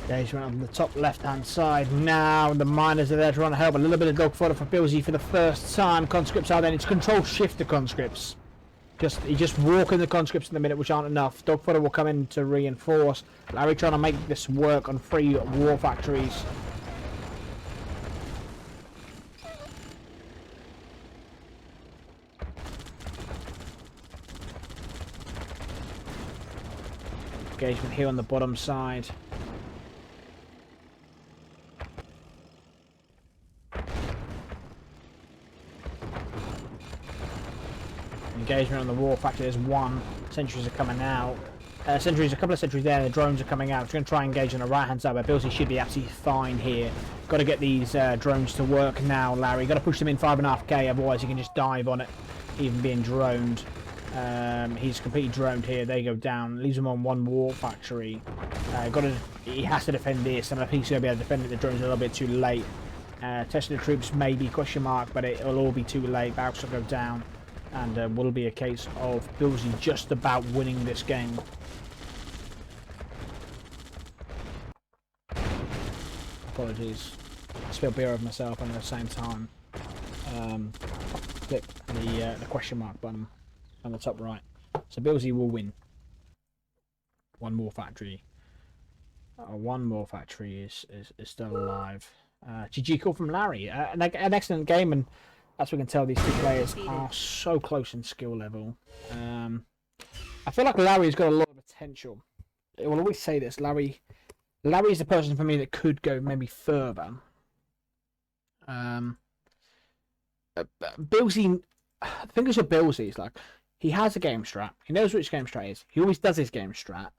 Engagement on the top left-hand side now. The miners are there trying to help. A little bit of dog fodder for Beelziii for the first time. Conscripts are then. It's control shift to conscripts. You just walk in the conscripts in the minute, which aren't enough. Dog fodder will come in to reinforce. Larry trying to make this work on 3 war factories. Engagement here on the bottom side. Engagement on the war factory. There's 1. Sentries are coming out. A couple of sentries there. The drones are coming out. We're going to try and engage on the right hand side, but Beelziii should be absolutely fine here. Got to get these drones to work now, Larry. Got to push them in 5.5k, otherwise he can just dive on it, even being droned. He's completely droned here. They go down. Leaves him on 1 war factory. He has to defend this, and I think he's going to be able to defend it. The drone's a little bit too late. Testing the troops, maybe, question mark, but it'll all be too late. Barracks will go down. And will be a case of Beelziii just about winning this game. Apologies. I spilled beer over myself, and at the same time click the question mark button on the top right. So Beelziii will win. 1 more factory. 1 more factory is still alive. GG call from Larry. An excellent game, and as we can tell, these 2 players are so close in skill level. I feel like Larry's got a lot of potential. I will always say this. Larry is the person for me that could go maybe further. Beelziii, the thing is with Beelziii is like, he has a game strat. He knows which game strat is. He always does his game strat.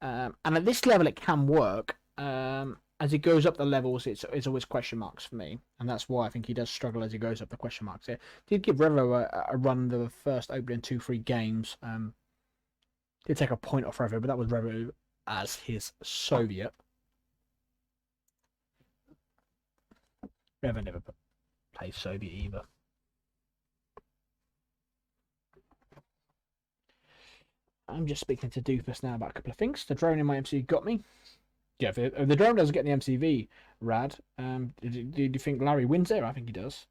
And at this level it can work. As he goes up the levels, it's always question marks for me, and that's why I think he does struggle as he goes up the question marks. It did give Revo a run the first opening 2-3 games. Did take a point off Revo, but that was Revo as his Soviet. Revo never played Soviet either. I'm just speaking to Doofus now about a couple of things. The drone in my MC got me. Yeah, if the drone doesn't get the MCV, rad. Do you think Larry wins there? I think he does.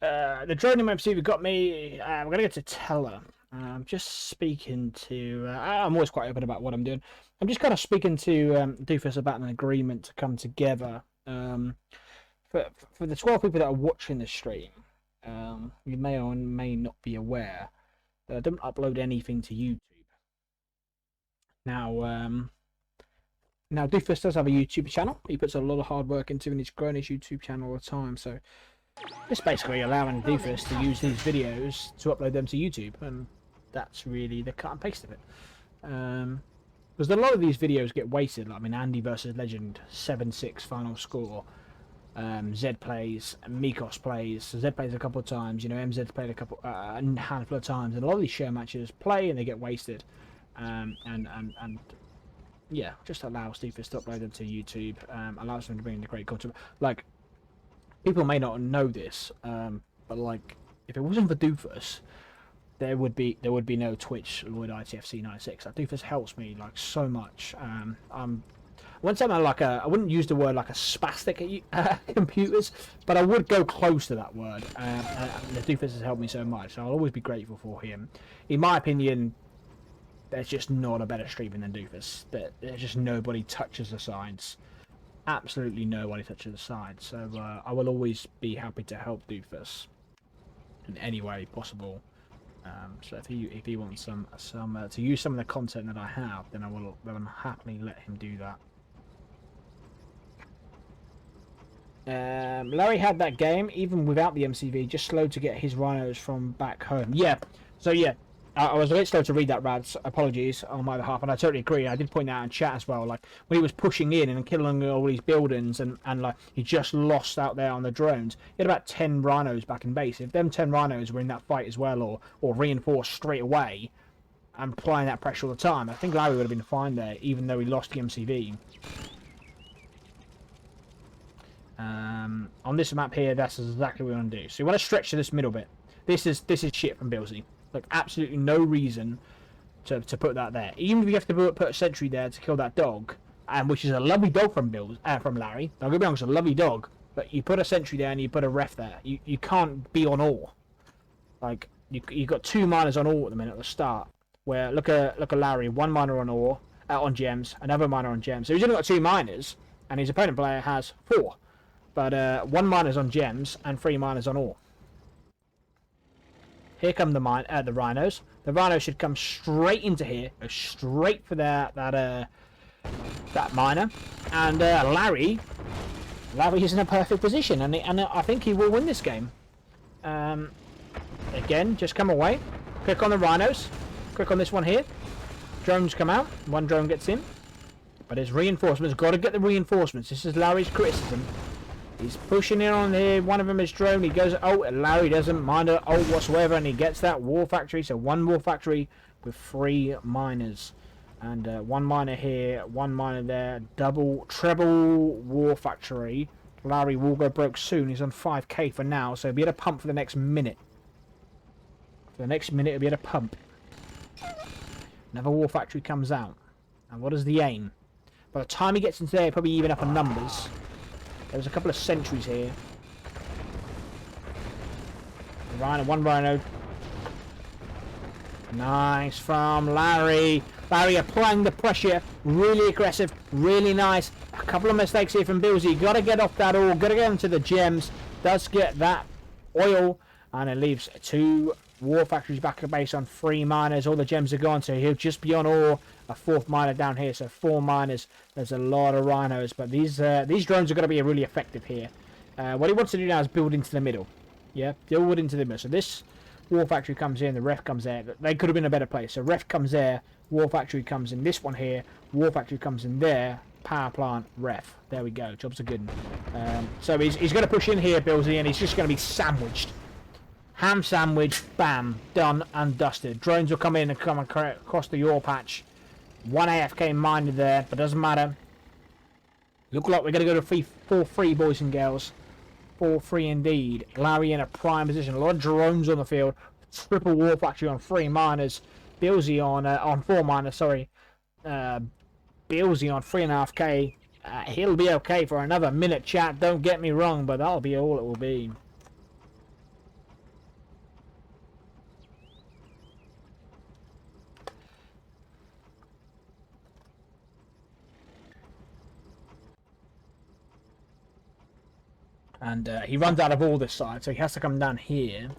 The drone in my receiver got me. We're gonna get to Teller. I'm just speaking to. I'm always quite open about what I'm doing. I'm just kind of speaking to Doofus about an agreement to come together. For the 12 people that are watching the stream, you may or may not be aware that I don't upload anything to YouTube. Now Doofus does have a YouTube channel. He puts a lot of hard work into, and he's growing his YouTube channel all the time. So it's basically allowing Doofus to use these videos to upload them to YouTube, and that's really the cut and paste of it. Because a lot of these videos get wasted. Like, I mean, Andy versus Legend, 7-6 final score. Zed plays, Mikos plays. Zed plays a couple of times. You know, MZ's played a handful of times, and a lot of these show matches play and they get wasted. And yeah, just allows Doofus to upload them to YouTube. Allows them to bring in the great content. Like, people may not know this, but like, if it wasn't for Doofus, there would be no Twitch Lloyd ITFC 96. Like, Doofus helps me like so much. I wouldn't say I'm like I wouldn't use the word like a spastic at computers, but I would go close to that word. The Doofus has helped me so much, so I'll always be grateful for him. In my opinion, there's just not a better streamer than Doofus. There's just nobody touches the sides. Absolutely nobody touches the sides. So I will always be happy to help Doofus in any way possible. So if he wants some to use some of the content that I have, then I will happily let him do that. Larry had that game even without the MCV, just slow to get his rhinos from back home. Yeah, so yeah, I was a bit slow to read that, Rads. Apologies on my behalf, and I totally agree. I did point that out in chat as well. Like when he was pushing in and killing all these buildings, and like he just lost out there on the drones. He had about 10 rhinos back in base. If them 10 rhinos were in that fight as well, or reinforced straight away, and applying that pressure all the time, I think Larry would have been fine there, even though he lost the MCV. On this map here, that's exactly what we want to do. So you want to stretch to this middle bit. This is shit from Beelziii. Like absolutely no reason to put that there. Even if you have to put a sentry there to kill that dog, and which is a lovely dog from Larry. Don't get me wrong, it's a lovely dog. But you put a sentry there and you put a ref there. You can't be on ore. Like you got 2 miners on ore at the minute at the start. Where look at Larry, 1 miner on ore, on gems, another miner on gems. So he's only got 2 miners, and his opponent player has 4. But 1 miner's on gems and 3 miners on ore. Here come the rhinos. The rhinos should come straight into here, go straight for that miner, and Larry is in a perfect position, and I think he will win this game. Again, just come away, click on the rhinos, click on this one here. Drones come out. 1 drone gets in, but his reinforcements. Got to get the reinforcements. This is Larry's criticism. He's pushing in on here. One of them is drone. He goes, oh, Larry doesn't mind it, oh, whatsoever, and he gets that war factory. So 1 war factory with 3 miners. And 1 miner here, 1 miner there. Treble war factory. Larry will go broke soon. He's on 5k for now, so he'll be able to pump for the next minute. For the next minute, he'll be able to pump. Another war factory comes out. And what is the aim? By the time he gets into there, he'll probably even up on numbers. There's a couple of sentries here. One rhino. Nice from Larry. Larry applying the pressure. Really aggressive. Really nice. A couple of mistakes here from Beelziii. Got to get off that ore. Got to get into the gems. Does get that oil. And it leaves 2 war factories back at base on 3 miners. All the gems are gone. So he'll just be on ore. A 4th miner down here, so 4 miners. There's a lot of rhinos, but these drones are going to be really effective here. What he wants to do now is build into the middle. Yeah, build into the middle. So this war factory comes in, the ref comes there. They could have been a better place. So ref comes there, war factory comes in this one here, war factory comes in there, power plant, ref. There we go. Jobs are good. So he's going to push in here, Beelziii, and he's just going to be sandwiched. Ham sandwich, bam, done and dusted. Drones will come in and come across the ore patch. 1 AFK miner there, but doesn't matter. Look like we're going to go to 4-3, boys and girls. 4-3 indeed. Larry in a prime position. A lot of drones on the field. Triple war factory on 3 miners. Beelziii on 4 miners, sorry. Beelziii on 3.5k. He'll be okay for another minute, chat. Don't get me wrong, but that'll be all it will be. And he runs out of ore this side, so he has to come down here.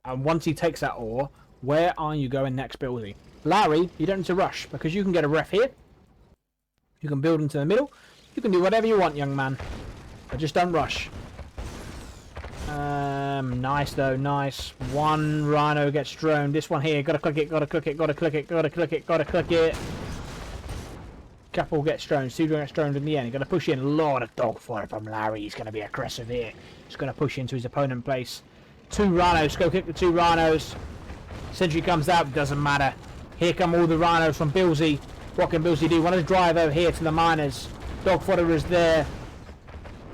And once he takes that ore, where are you going next, Beelziii? Larry, you don't need to rush, because you can get a ref here. You can build into the middle. You can do whatever you want, young man. But just don't rush. Nice, though, nice. 1 rhino gets droned. This one here, gotta click it, gotta click it, gotta click it, gotta click it, gotta click it. Couple gets droned, 2 gets droned in the end. He's going to push in. A lot of dogfire from Larry. He's going to be aggressive here. He's going to push into his opponent place. 2 rhinos. Go kick the 2 rhinos. Sentry comes out. Doesn't matter. Here come all the rhinos from Beelziii. What can Beelziii do? Want to drive over here to the miners. Dogfodder is there.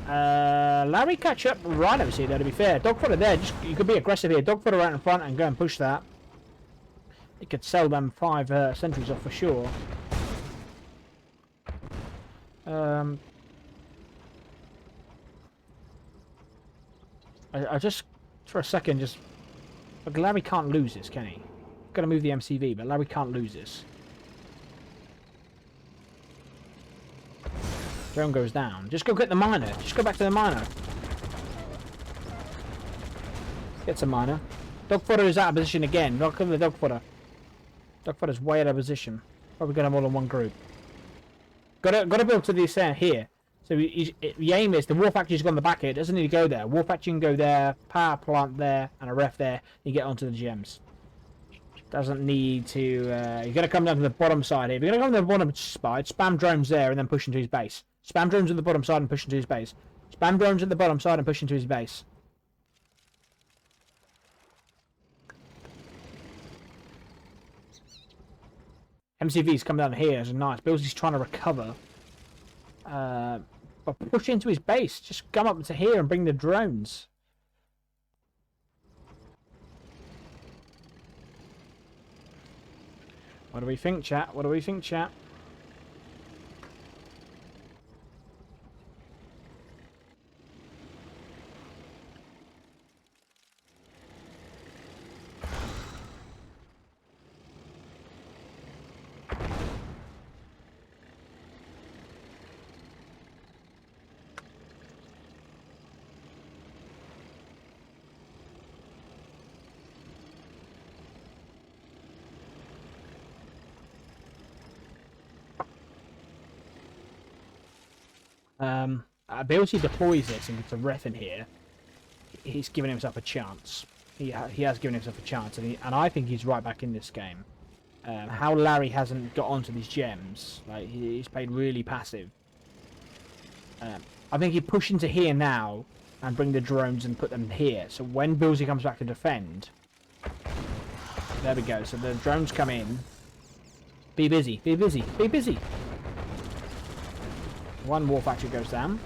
Larry catch up rhinos here, though, to be fair. Dogfodder there. You could be aggressive here. Dogfodder right in front and go and push that. It could sell them 5 sentries off for sure. I just, for a second, just... Look, Larry can't lose this, can he? Got to move the MCV, but Larry can't lose this. Drone goes down. Just go get the miner. Just go back to the miner. Gets a miner. Dog fodder is out of position again. Not cover the dog fodder. Dog fodder's way out of position. Probably got them all in one group. Got to build to this here. So the aim is the war factory's gone the back here. It doesn't need to go there. War factory can go there, power plant there, and a ref there. You get onto the gems. Doesn't need to. You're gonna come down to the bottom side here. If you're gonna come to the bottom side, spam drones there and then push into his base. Spam drones at the bottom side and push into his base. Spam drones at the bottom side and push into his base. MCV's come down here. It's nice. Beelziii's trying to recover. But push into his base. Just come up to here and bring the drones. What do we think, chat? What do we think, chat? Beelziii deploys this and gets a ref in here. He's given himself a chance. He has given himself a chance, and I think he's right back in this game. How Larry hasn't got onto these gems, like he's played really passive. I think he push into here now and bring the drones and put them here. So when Beelziii comes back to defend, there we go. So the drones come in. Be busy, be busy, be busy. One war factory goes down.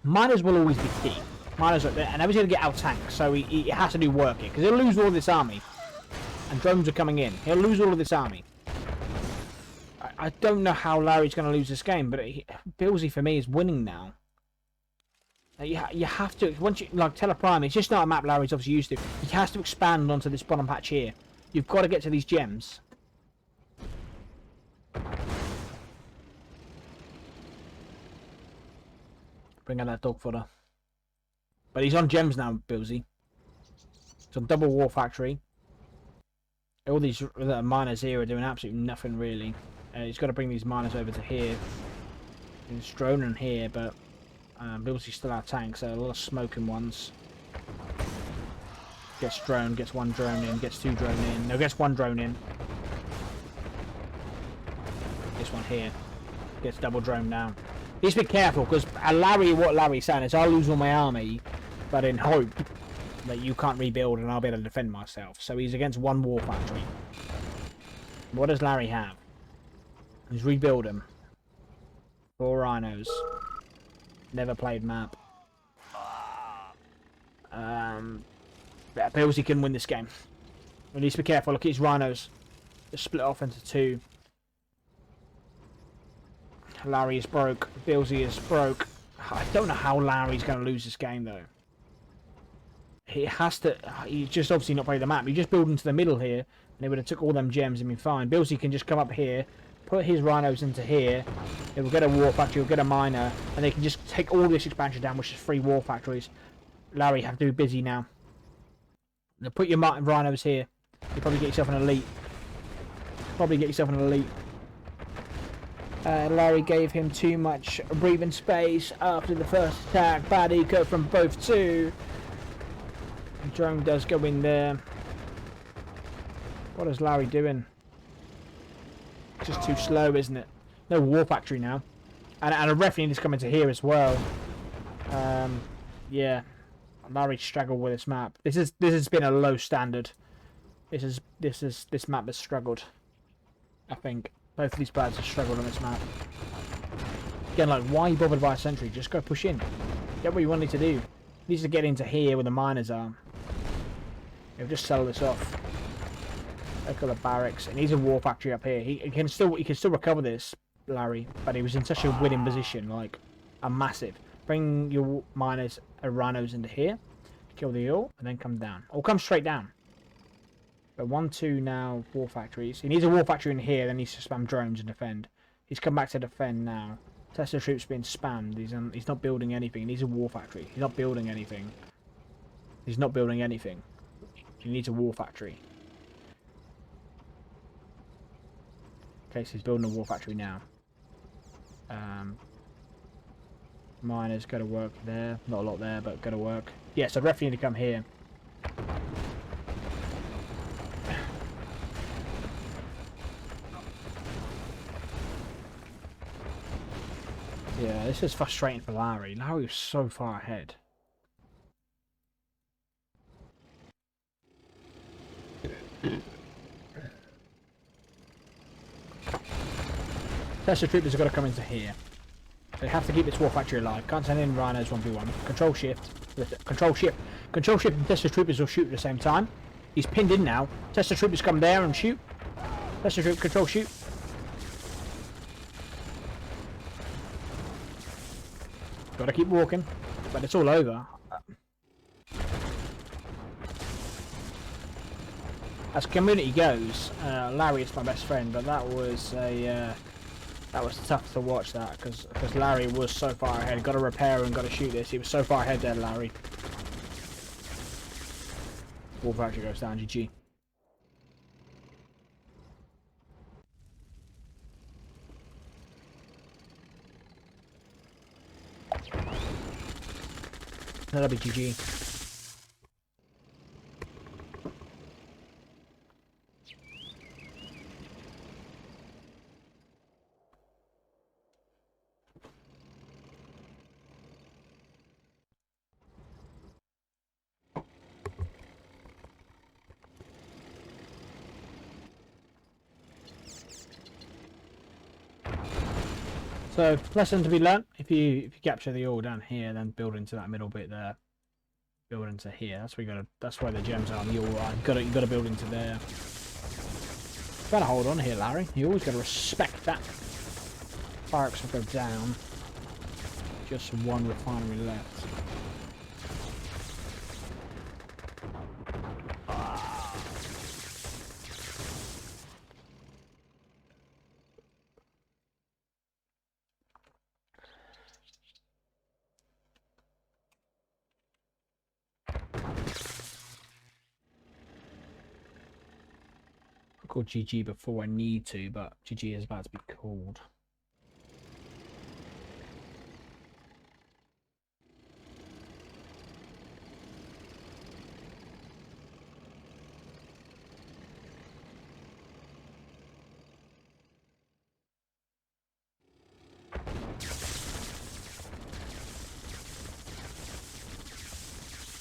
Miners will always be key. Miners are there, and he's going to get out tanked, so he has to do work here, because he'll lose all this army. And drones are coming in. He'll lose all of this army. I don't know how Larry's going to lose this game, but Beelziii for me is winning now. You have to, once you, like Teleprime, it's just not a map Larry's obviously used to. He has to expand onto this bottom patch here. You've got to get to these gems. Bring out that dog fodder. But he's on gems now, Beelziii. It's on double war factory. All these miners here are doing absolutely nothing really. He's got to bring these miners over to here. He's droning here, but Beelziii's still out of tank, so a lot of smoking ones. Gets drone, gets one drone in, gets two drone in. No, gets one drone in. This one here. Gets double drone down. Just be careful, because what Larry's saying is I'll lose all my army, but in hope that you can't rebuild and I'll be able to defend myself. So he's against one war factory. What does Larry have? He's rebuild him. 4 rhinos. Never played map. Beelziii can win this game. At least be careful. Look at his rhinos. They're split off into 2. Larry is broke. Beelziii is broke. I don't know how Larry's going to lose this game though. He has to. He's just obviously not played the map. He just built into the middle here, and he would have took all them gems and been fine. Beelziii can just come up here, put his rhinos into here. It will get a war factory, will get a miner, and they can just take all this expansion down, which is 3 war factories. Larry have to be busy now. Now put your rhinos here. You probably get yourself an elite. Larry gave him too much breathing space after the first attack. Bad eco from both 2. The drone does go in there. What is Larry doing? Just too slow, isn't it? No war factory now. And a ref needs to come into here as well. Yeah. Larry struggled with this map. This has been a low standard. This map has struggled. I think. Both of these players have struggled on this map. Again, like, why are you bothered by a sentry? Just go push in. Get what you wanted to do. He needs to get into here where the miners are. He'll just sell this off. Look at the barracks. He needs a war factory up here. He can still recover this, Larry, but he was in such a winning position, like a massive. Bring your miners and rhinos into here, kill the ore, and then come down. Or come straight down. But 1, 2 now war factories. He needs a war factory in here, then he needs to spam drones and defend. He's come back to defend now. Tesla troops being spammed. He's not building anything. He needs a war factory. He's not building anything. He's not building anything. He needs a war factory. Okay, so he's building a war factory now. Miners go to work there. Not a lot there, but go to work. Yeah, so definitely need to come here. Yeah, this is frustrating for Larry. Larry was so far ahead. Tesla troopers have got to come into here. They have to keep this war factory alive. Can't send in rhinos 1v1. Control shift. Control shift. Control shift and Tesla troopers will shoot at the same time. He's pinned in now. Tesla troopers come there and shoot. Tesla troop control shoot. Gotta keep walking. But it's all over. As community goes, Larry is my best friend, but that was a that was tough to watch that because Larry was so far ahead. Got to repair and got to shoot this. He was so far ahead there, Larry. War factory goes down. GG. That'll be GG. So, lesson to be learnt: if you capture the ore down here, then build into that middle bit there. Build into here. That's where you gotta. That's where the gems are. The ore. You gotta build into there. Gotta hold on here, Larry. You always gotta respect that. Barracks will go down. Just one refinery left. Called GG before I need to, but GG is about to be called.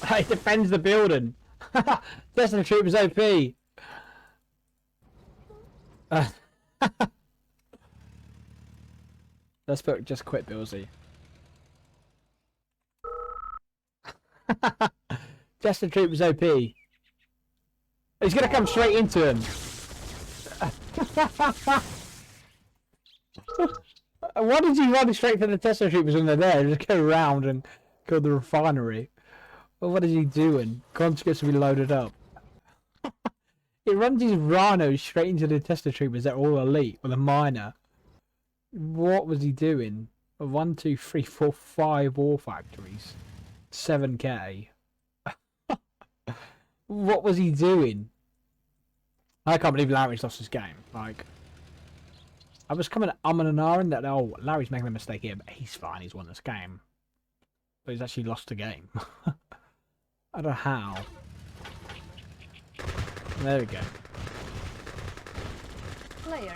It defends the building. Tesla troopers OP. Let's put just quit Beelziii. Just the troopers OP. He's gonna come straight into him. Why did you run straight for the Tesla troopers when they're there? Just go around and kill the refinery. Well, what is he doing? Conscripts will be loaded up. It runs these rhinos straight into the Tesla troopers that are all elite with a miner. What was he doing? 1, 2, 3, 4, 5 war factories. 7k. What was he doing? I can't believe Larry's lost his game. Like, I was coming and ahhing that, oh, Larry's making a mistake here, but he's fine, he's won this game. But he's actually lost the game. I don't know how. There we go.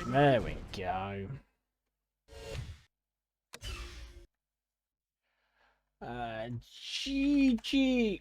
There we go. GG.